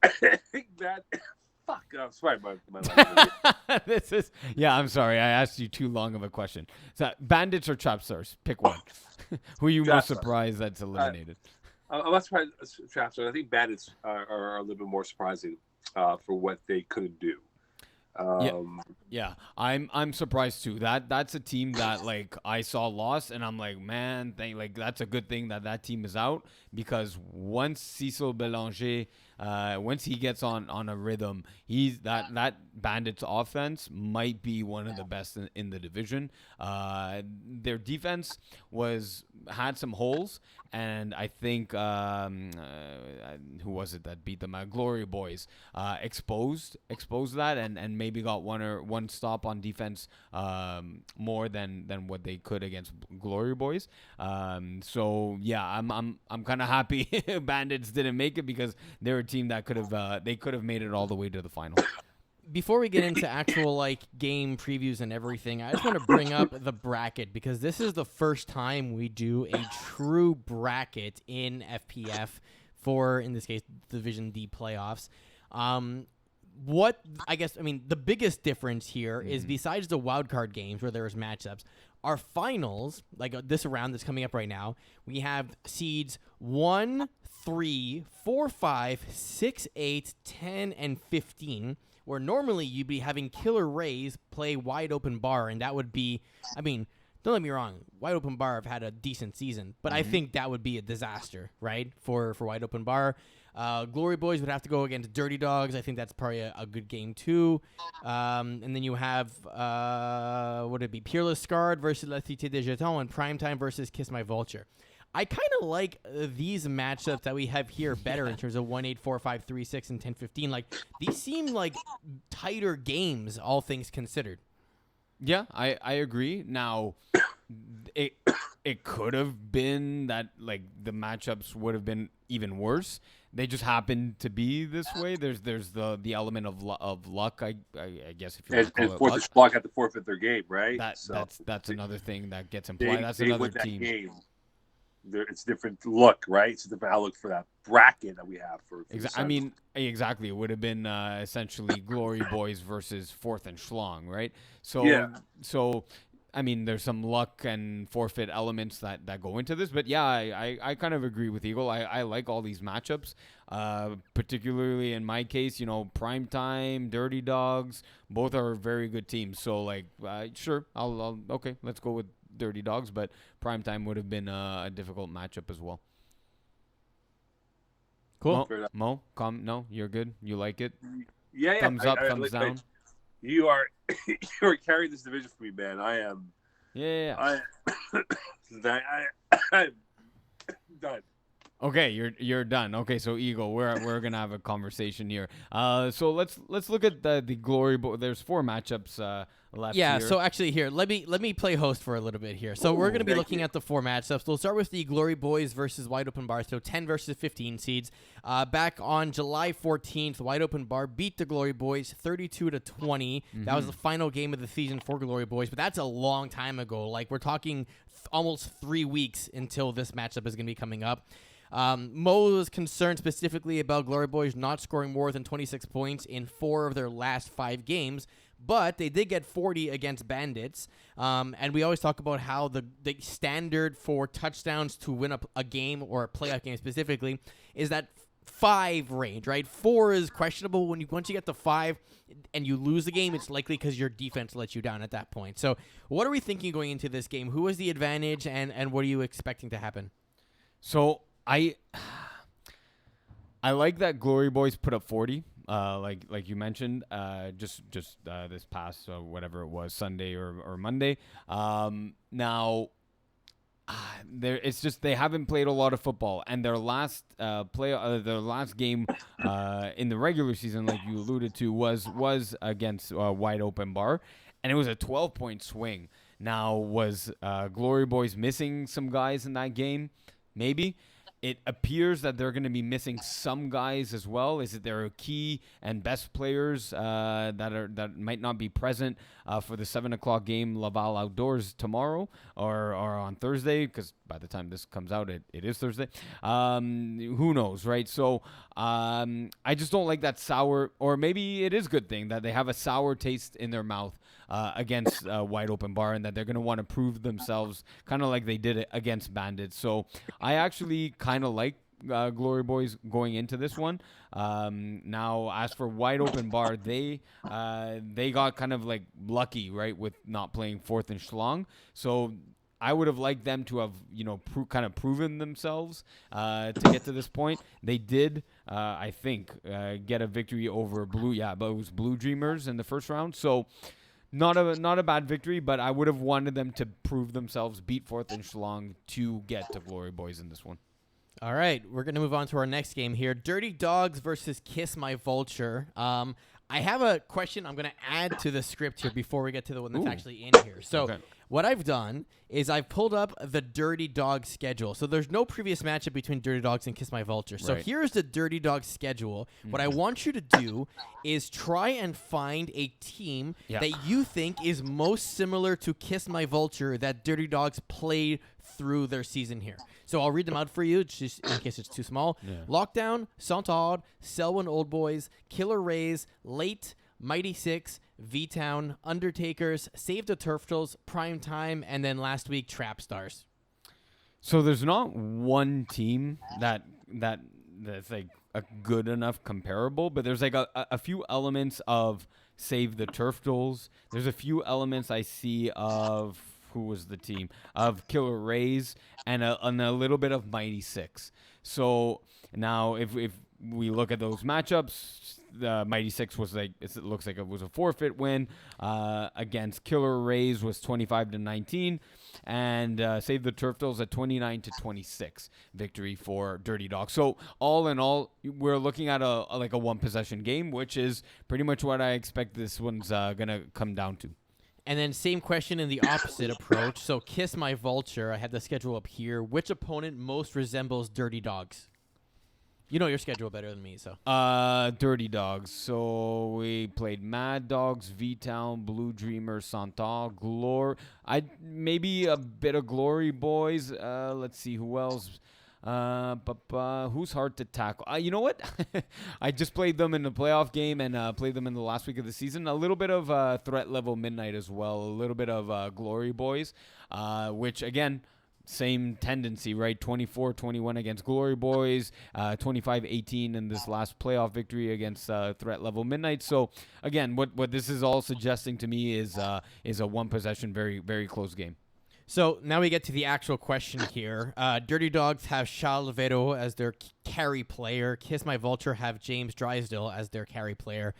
I think that fuck. I'm sorry, my language. This is I'm sorry. I asked you too long of a question. So bandits or trap stars? Pick one. Who are you Trap most stars. surprised that's eliminated? I'm not surprised. Trap stars. I think bandits are a little bit more surprising for what they couldn't do. Yeah, I'm surprised too. That's a team that like I saw lost, and I'm like, man, that's a good thing that team is out, because once Cecil Belanger, once he gets on a rhythm, he's that Bandits offense might be one of the best in the division. Their defense had some holes, and I think who was it that beat them? Glory Boys exposed that, and maybe got one stop on defense more than what they could against Glory Boys. So yeah, I'm kind of happy Bandits didn't make it, because they're a team that could have made it all the way to the final. Before we get into actual like game previews and everything, I just want to bring up the bracket, because this is the first time we do a true bracket in FPF for, in this case, Division D playoffs. The biggest difference here is, besides the wildcard games where there's matchups, our finals, like this round that's coming up right now, we have seeds 1, 3, 4, 5, 6, 8, 10, and 15, where normally you'd be having Killer Rays play Wide Open Bar, and that would be, don't let me wrong, Wide Open Bar have had a decent season, but I think that would be a disaster, right, for Wide Open Bar. Glory Boys would have to go against Dirty Dogs. I think that's probably a good game too. And then you have, would it be Peerless Scarred versus La Cité des Jetons, and Primetime versus Kiss My Vulture. I kind of like these matchups that we have here better in terms of 1, 8, 4, 5, 3, 6, and 10, 15. Like, these seem like tighter games, all things considered. Yeah, I agree. Now, it could have been that like the matchups would have been even worse. They just happen to be this way. There's the element of luck, I guess, if you want to call and it Fourth luck. Schlock had to forfeit their game, right? That's another thing that gets implied. That's another win that team. Game. It's a different look, right? It's a different outlook for that bracket that we have for exactly. It would have been essentially Glory Boys versus Fourth and Schlong, right? So, there's some luck and forfeit elements that go into this. But yeah, I kind of agree with Eagle. I like all these matchups, particularly in my case, Primetime, Dirty Dogs, both are very good teams. So, sure, okay, let's go with Dirty Dogs, but Primetime would have been a difficult matchup as well. Cool. Mo, no, you're good. You like it? Yeah. Thumbs up, thumbs down. You are carrying this division for me, man. I am. Yeah. I'm done. Okay, you're done. Okay, so Eagle, we're gonna have a conversation here. So let's look at the Glory Boy. There's 4 matchups left. Yeah. Here. So actually, here let me play host for a little bit here. So we're gonna be looking at the 4 matchups. We'll start with the Glory Boys versus Wide Open Bar. So 10 versus 15 seeds. Back on July 14th, Wide Open Bar beat the Glory Boys 32-20. Mm-hmm. That was the final game of the season for Glory Boys, but that's a long time ago. Like, we're talking almost 3 weeks until this matchup is gonna be coming up. Mo was concerned specifically about Glory Boys not scoring more than 26 points in 4 of their last 5 games, but they did get 40 against Bandits. And we always talk about how the standard for touchdowns to win a game, or a playoff game specifically, is that 5 range, right? 4 is questionable. Once you get to 5 and you lose the game, it's likely because your defense lets you down at that point. So what are we thinking going into this game? Who has the advantage, and what are you expecting to happen? So I like that Glory Boys put up 40, like you mentioned, just this past whatever it was, Sunday or Monday. Now, it's just they haven't played a lot of football, and their last their last game in the regular season, like you alluded to, was against Wide Open Bar, and it was a 12-point swing. Now, was Glory Boys missing some guys in that game? Maybe. It appears that they're going to be missing some guys as well. Is it their key and best players that might not be present for the 7:00 game Laval Outdoors tomorrow or on Thursday? Because by the time this comes out, it is Thursday. Who knows, right? So I just don't like that sour, or maybe it is a good thing that they have a sour taste in their mouth against Wide Open Bar, and that they're going to want to prove themselves kind of like they did it against Bandits. So I actually kind of like Glory Boys going into this one. Now, as for Wide Open Bar, they got kind of like lucky, right, with not playing fourth and Schlong. So I would have liked them to have, kind of proven themselves to get to this point. They did, I think, get a victory over Blue. Yeah, but it was Blue Dreamers in the first round. So not a bad victory, but I would have wanted them to prove themselves, beat fourth and Schlong to get to Glory Boys in this one. All right, we're going to move on to our next game here. Dirty Dogs versus Kiss My Vulture. I have a question I'm going to add to the script here before we get to the one that's actually in here. So what I've done is I've pulled up the Dirty Dogs schedule. So there's no previous matchup between Dirty Dogs and Kiss My Vulture. So here's the Dirty Dogs schedule. What I want you to do is try and find a team that you think is most similar to Kiss My Vulture that Dirty Dogs played through their season here. So I'll read them out for you, just in case it's too small. Lockdown, Saint-Aud, Selwyn Old Boys, Killer Rays, Late, Mighty Six, V-Town, Undertakers, Save the Turtles, Prime Time, and then last week, Trap Stars. So there's not one team that's like a good enough comparable, but there's like a few elements of Save the Turtles. There's a few elements I see of who was the team of Killer Rays and a little bit of Mighty Six. So now if we look at those matchups, the Mighty Six was it looks like it was a forfeit win against Killer Rays was 25-19, and Save the Turtles at 29-26 victory for Dirty Dogs. So all in all, we're looking at a one possession game, which is pretty much what I expect this one's gonna come down to. And then same question in the opposite approach. So Kiss My Vulture, I have the schedule up here. Which opponent most resembles Dirty Dogs? You know your schedule better than me, so. Dirty Dogs. So we played Mad Dogs, V-Town, Blue Dreamers, Saint-Aud, maybe a bit of Glory Boys. Let's see who else. Who's hard to tackle? You know what? I just played them in the playoff game and played them in the last week of the season. A little bit of Threat Level Midnight as well. A little bit of Glory Boys, which again, same tendency, right? 24-21 against Glory Boys, 25-18 in this last playoff victory against Threat Level Midnight. So again, what this is all suggesting to me is a one possession, very, very close game. So now we get to the actual question here. Dirty Dogs have Charles Vero as their carry player. Kiss My Vulture have James Drysdale as their carry player.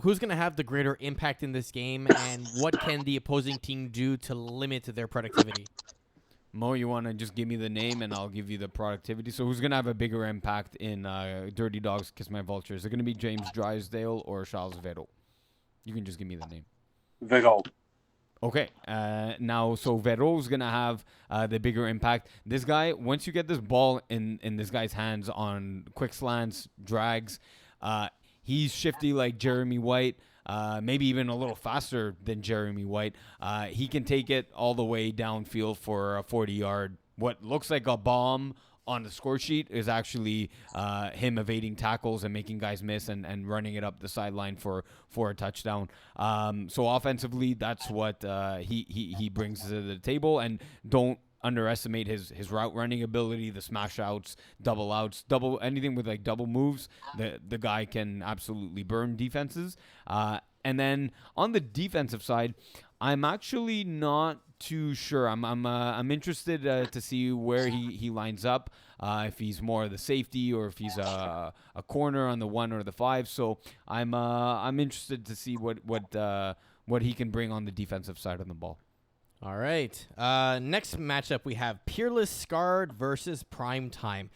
Who's going to have the greater impact in this game, and what can the opposing team do to limit their productivity? Mo, you want to just give me the name and I'll give you the productivity? So who's going to have a bigger impact in Dirty Dogs, Kiss My Vulture? Is it going to be James Drysdale or Charles Vero? You can just give me the name. Vero. Okay, now, so Vero's going to have the bigger impact. This guy, once you get this ball in this guy's hands on quick slants, drags, he's shifty like Jeremy White, maybe even a little faster than Jeremy White. He can take it all the way downfield for a 40-yard, what looks like a bomb on the score sheet is actually him evading tackles and making guys miss and running it up the sideline for a touchdown. So offensively, that's what he brings to the table. And don't underestimate his route running ability, the smash outs, anything with like double moves. The guy can absolutely burn defenses. And then on the defensive side, I'm actually not too sure. I'm interested to see where he lines up. If he's more of the safety or if he's a corner on the 1 or the 5. So I'm interested to see what he can bring on the defensive side of the ball. All right. Next matchup, we have Peerless Scarred versus Primetime.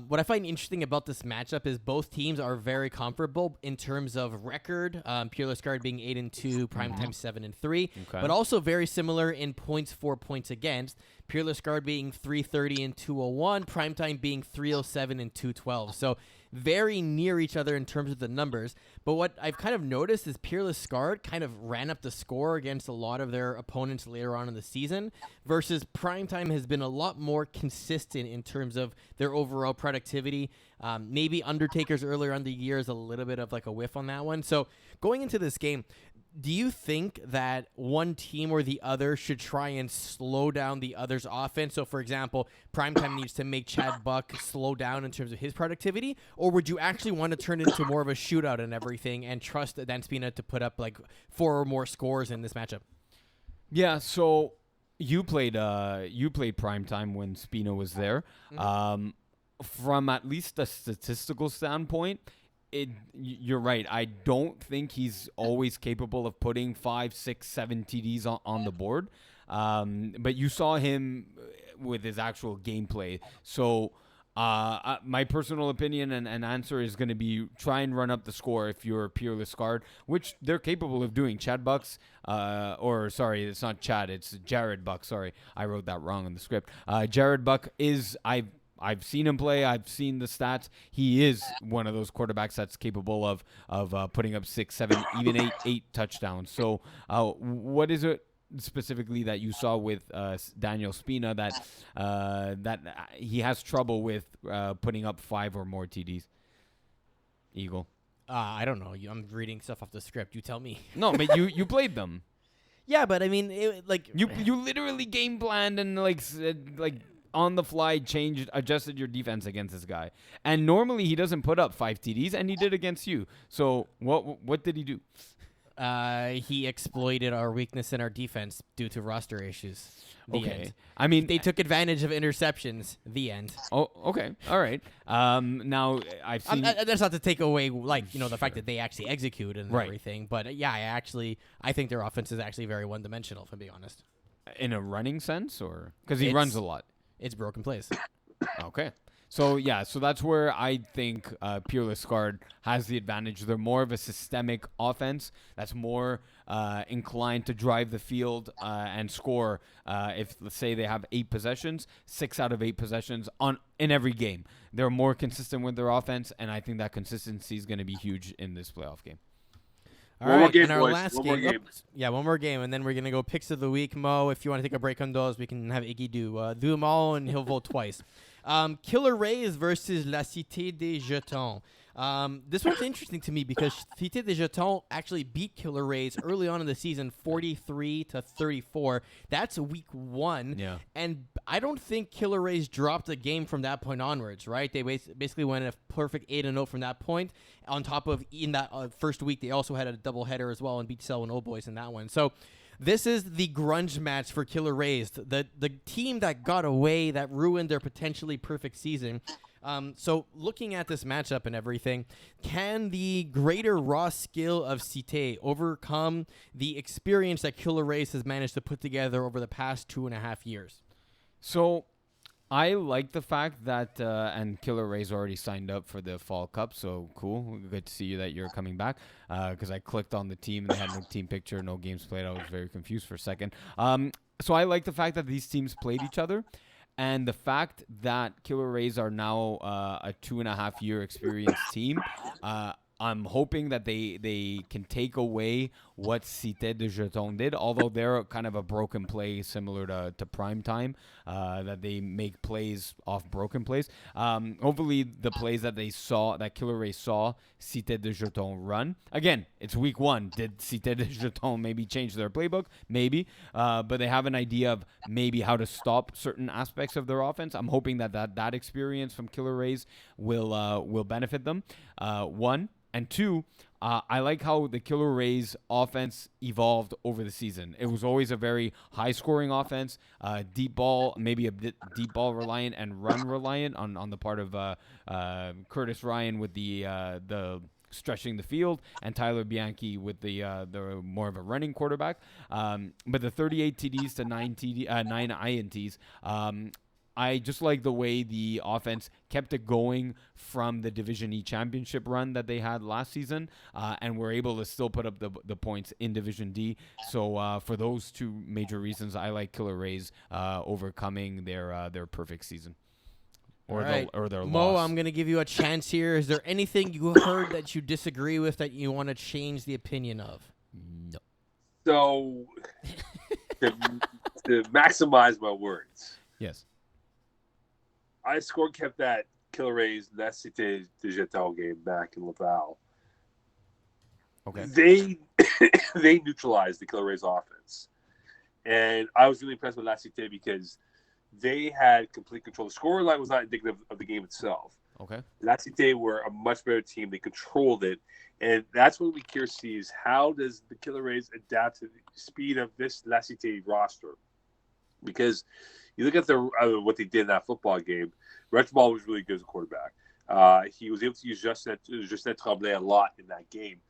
What I find interesting about this matchup is both teams are very comparable in terms of record. Peerless Scarred being 8-2, Primetime 7-3, but also very similar in points for points against. Peerless Scarred being 330 and 201, Primetime being 307 and 212. So very near each other in terms of the numbers. But what I've kind of noticed is Peerless Scarred kind of ran up the score against a lot of their opponents later on in the season, versus Primetime has been a lot more consistent in terms of their overall productivity. Maybe Undertaker's earlier on the year is a little bit of like a whiff on that one. So going into this game, do you think that one team or the other should try and slow down the other's offense? So, for example, Primetime needs to make Chad Buck slow down in terms of his productivity, or would you actually want to turn it into more of a shootout and everything and trust Dan Spina to put up like 4 or more scores in this matchup? Yeah, so you played Primetime when Spina was there. From at least a statistical standpoint, you're right. I don't think he's always capable of putting 5, 6, 7 TDs on the board. But you saw him with his actual gameplay. So my personal opinion and answer is going to be try and run up the score if you're Peerless Scarred, which they're capable of doing. Chad Bucks, sorry, it's not Chad, it's Jared Buck. Sorry, I wrote that wrong in the script. Jared Buck is, I've seen him play. I've seen the stats. He is one of those quarterbacks that's capable of putting up 6, 7, even 8 touchdowns. So what is it specifically that you saw with Daniel Spina that he has trouble with putting up 5 or more TDs? Eagle. I don't know. I'm reading stuff off the script. You tell me. No, but you played them. Yeah, but I mean, you literally game planned and like on the fly adjusted your defense against this guy. And normally he doesn't put up 5 TDs, and he did against you. So what did he do? He exploited our weakness in our defense due to roster issues. The end. I mean, they took advantage of interceptions. The end. Oh, okay. All right. Now I've seen. That's not to take away the fact that they actually execute and everything, but yeah, I think their offense is actually very one-dimensional, if I'm being honest. In a running sense, or because he runs a lot. It's broken plays. Okay. So that's where I think Peerless Scarred has the advantage. They're more of a systemic offense that's more inclined to drive the field and score. If, let's say, they have 8 possessions, 6 out of 8 possessions in every game. They're more consistent with their offense, and I think that consistency is going to be huge in this playoff game. All right, in our last game. One more game, and then we're going to go picks of the week. Mo, if you want to take a break on those, we can have Iggy do them all, and he'll vote twice. Killer Rays versus La Cité des Jetons. This one's interesting to me because Cité des Jetons actually beat Killer Rays early on in the season, 43-34. That's week 1. Yeah. And I don't think Killer Rays dropped a game from that point onwards, right? They basically went a perfect 8-0 from that point. On top of, in that first week, they also had a doubleheader as well and beat Selwyn Old Boys in that one. So this is the grunge match for Killer Rays, the team that got away, that ruined their potentially perfect season. So looking at this matchup and everything, can the greater raw skill of Cité overcome the experience that Killer Rays has managed to put together over the past 2.5 years? So I like the fact that, and Killer Rays already signed up for the Fall Cup, so cool. Good to see you that you're coming back, because I clicked on the team and they had no team picture, no games played. I was very confused for a second. So I like the fact that these teams played each other. And the fact that Killer Rays are now a 2.5-year experienced team, I'm hoping that they can take away what Cité de Jeton did, although they're kind of a broken play similar to Primetime, that they make plays off broken plays. Hopefully the plays that Killer Rays saw Cité de Jeton run. Again, it's week 1. Did Cité de Jeton maybe change their playbook? Maybe. But they have an idea of maybe how to stop certain aspects of their offense. I'm hoping that experience from Killer Rays will benefit them. 1. And 2, I like how the Killer Rays offense evolved over the season. It was always a very high-scoring offense, deep ball, maybe a bit deep ball reliant and run reliant on the part of Curtis Ryan with the stretching the field, and Tyler Bianchi with the more of a running quarterback. But the 38 TDs to 9 INTs. I just like the way the offense kept it going from the Division E championship run that they had last season, and were able to still put up the points in Division D. So for those two major reasons, I like Killer Rays overcoming their perfect season. Or right. their Mo, loss. I'm going to give you a chance here. Is there anything you heard that you disagree with that you want to change the opinion of? No. So, to maximize my words, Yes. I kept that Killer Rays La Cité de Jeton game back in Laval. Okay. They neutralized the Killer Rays offense. And I was really impressed with La Cité because they had complete control. The scoreline was not indicative of the game itself. Okay. La Cité were a much better team. They controlled it. And that's what we care to see is how does the Killer Rays adapt to the speed of this La Cité roster? Because you look at what they did in that football game, Retchball was really good as a quarterback. He was able to use Justin Tremblay a lot in that game.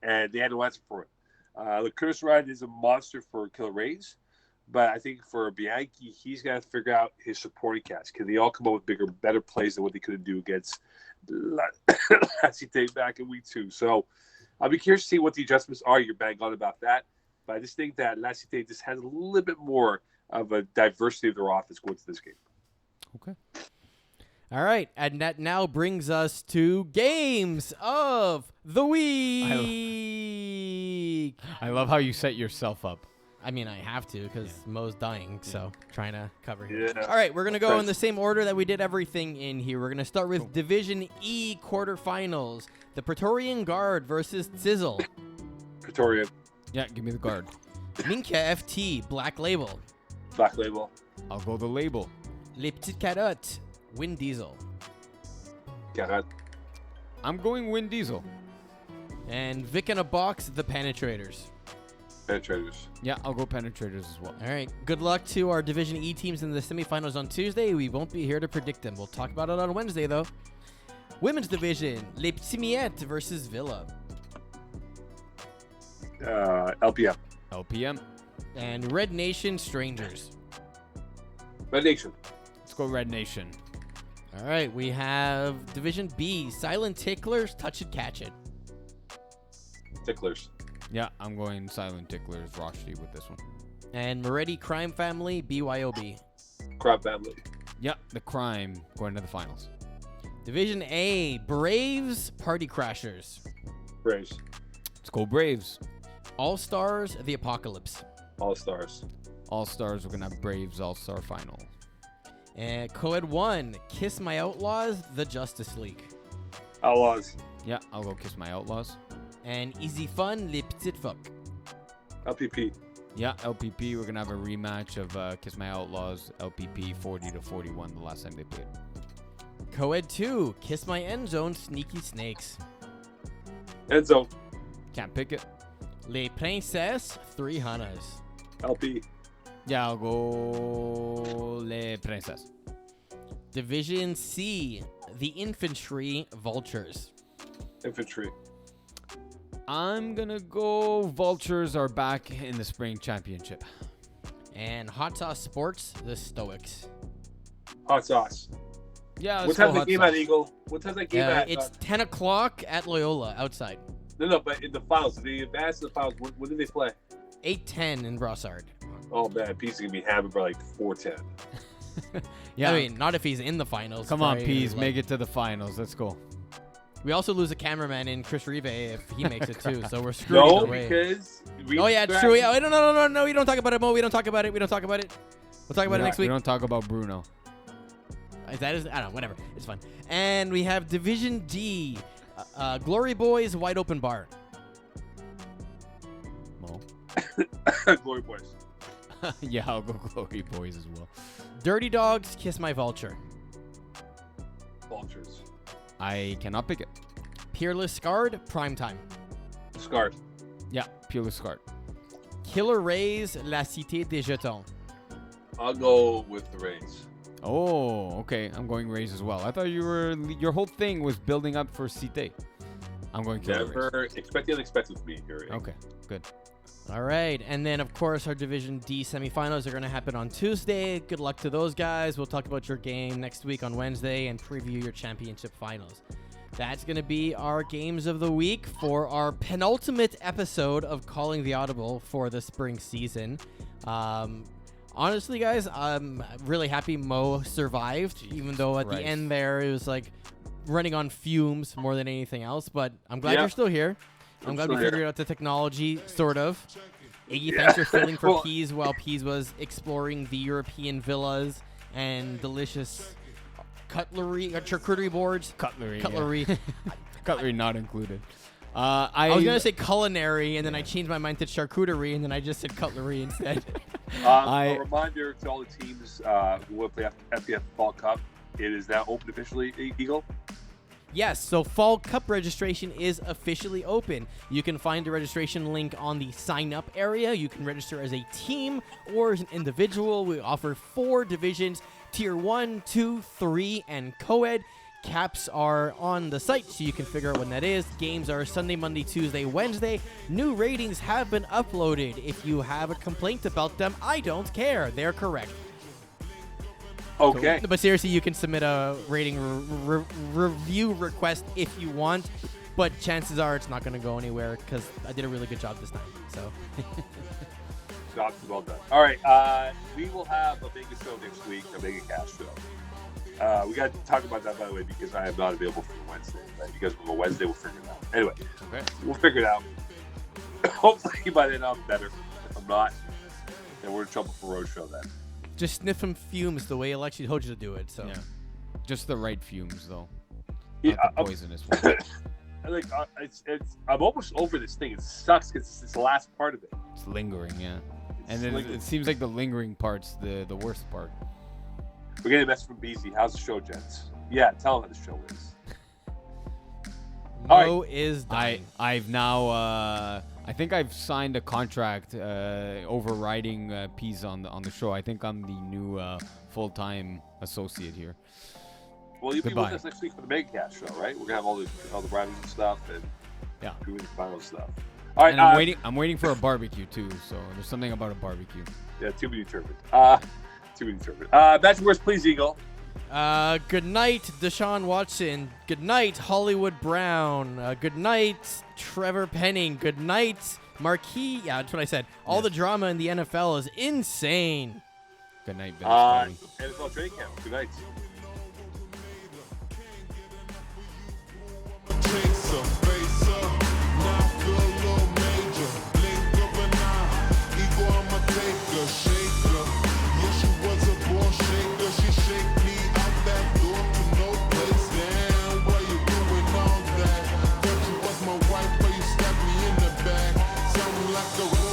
And they had no answer for it. Look, Curtis Ryan is a monster for Killer Rays. But I think for Bianchi, he's got to figure out his supporting cast. Can they all come up with better plays than what they couldn't do against La Cité back in week 2? So I'll be curious to see what the adjustments are. You're bang on about that. But I just think that La Cité just has a little bit more of a diversity of their offense going to this game. Okay. All right, and that now brings us to games of the week. I love how you set yourself up. I mean, I have to because Mo's dying, so trying to cover him. Yeah. All right, we're going to go in the same order that we did everything in here. We're going to start with Division E quarterfinals. The Praetorian Guard versus Sizzle. Pretoria, Yeah, give me the guard. Minka FT, Black Label. Black Label, I'll go the label. Les Petites Carottes, Win Diesel. Garrett, I'm going Win Diesel. And Vic in a Box, The Penetrators. Penetrators. Yeah, I'll go Penetrators as well. All right, good luck to our Division E teams in the semifinals on Tuesday. We won't be here to predict them. We'll talk about it on Wednesday, though. Women's Division, Les Petits Miettes versus Villa. LPM. LPM. And Red Nation, Strangers. Red Nation. Let's go Red Nation. All right, we have Division B, Silent Ticklers, Touch It, Catch It. Ticklers. Yeah, I'm going Silent Ticklers, Roshdi with this one. And Moretti Crime Family, BYOB. Crab Family. Yeah, the Crime going to the finals. Division A, Braves, Party Crashers. Braves. Let's go Braves. All Stars, The Apocalypse. All Stars. All Stars, we're going to have Braves All-Star final. And Coed 1, Kiss My Outlaws, The Justice League. Outlaws. Yeah, I'll go Kiss My Outlaws. And Easy Fun, Les Petites Fuck. LPP. Yeah, LPP, we're going to have a rematch of Kiss My Outlaws, LPP 40-41 the last time they played. Coed 2, Kiss My End Zone, Sneaky Snakes. Enzo. Can't pick it. Les Princesses, Three Hunas. LP. Yeah, I'll go Les Princesses. Division C, The Infantry, Vultures. Infantry. I'm going to go Vultures are back in the spring championship. And Hot Sauce Sports, The Stoics. Hot Sauce. Yeah, What let's time's go the Hot game Sauce. at, Eagle? What time's that game at? It's 10 o'clock at Loyola, outside. No, but in the finals. They advance to the finals. When did they play? 8:10 in Brossard. Oh, man. Peace is going to be hammered by like 4:10. Yeah, I mean, not if he's in the finals. come on, right? Peas, Like, make it to the finals. Let's go. We also lose a cameraman in Chris Rive if he makes it too, so we're screwed No, either way. because... Oh yeah, it's true. Yeah, wait, no, we don't talk about it, Mo. We don't talk about it. We'll talk about it next We week. don't talk about Bruno. I don't know, whatever. It's fun. And we have Division D, Glory Boys, Wide Open Bar. Mo. Glory Boys. Yeah, I'll go Glory Boys as well. Dirty Dogs, Kiss My Vulture. Vultures. I cannot pick it. Peerless Scarred, Primetime. Scarred. Yeah, Pure Scart. Killer Rays, La Cité des Jetons. I'll go with the Rays. Oh, okay. I'm going Rays as well. I thought your whole thing was building up for Cité. I'm going Killer Race. Never expect the unexpected with me here. Okay, good. All right, and then of course our Division D semifinals are going to happen on Tuesday. Good luck to those guys. We'll talk about your game next week on Wednesday and preview your championship finals. That's going to be our games of the week for our penultimate episode of Calling the Audible for the spring season. Honestly, guys, I'm really happy Mo survived, even though at the end there it was like running on fumes more than anything else. But I'm glad you're still here. I'm glad we figured out the technology, sort of. Iggy, thanks for filling for Peas while Peas was exploring the European villas and delicious cutlery, charcuterie boards. Cutlery. Yeah. Cutlery not included. I was going to say culinary, and then I changed my mind to charcuterie, and then I just said cutlery instead. A reminder to all the teams who will play FPF Fall Cup, it is now open officially, Eagle. Yes, so Fall Cup registration is officially open. You can find the registration link on the sign up area. You can register as a team or as an individual. We offer 4 divisions, Tier 1, 2, 3, and Co-Ed. Caps are on the site, so you can figure out when that is. Games are Sunday, Monday, Tuesday, Wednesday. New ratings have been uploaded. If you have a complaint about them, I don't care. They're correct. Okay. So, but seriously, you can submit a rating review request if you want, but chances are it's not going to go anywhere because I did a really good job this time. So. Job well done. All right. We will have a mega show next week, a mega cast show. We got to talk about that, by the way, because I am not available for Wednesday. But if you guys will go Wednesday, we'll figure it out. Anyway, we'll figure it out. Hopefully by then I'm better. If I'm not, then we're in trouble for Road Show then. Just sniff some fumes the way Alexi told you to do it. So, just the right fumes, though. Yeah, not the poisonous ones. I'm almost over this thing. It sucks because it's the last part of it. It's lingering, and then it seems like the lingering part's the worst part. We're getting a message from BZ. How's the show, gents? Yeah, tell them how the show is. Mo is done. I've now I think I've signed a contract overriding Peas on the show. I think I'm the new full-time associate here. Well, you'll be with us next week for the MegaCast show, right? We're gonna have all the branding and stuff and doing the final stuff. All right, and I'm waiting for a barbecue too. So there's something about a barbecue. Yeah, to be determined. That's worst, please, Eagle. Good night, Deshaun Watson. Good night, Hollywood Brown. Good night, Trevor Penning. Good night, Marquis. Yeah, that's what I said. All the drama in the NFL is insane. Good night, Vince. NFL training camp. Good night. Like a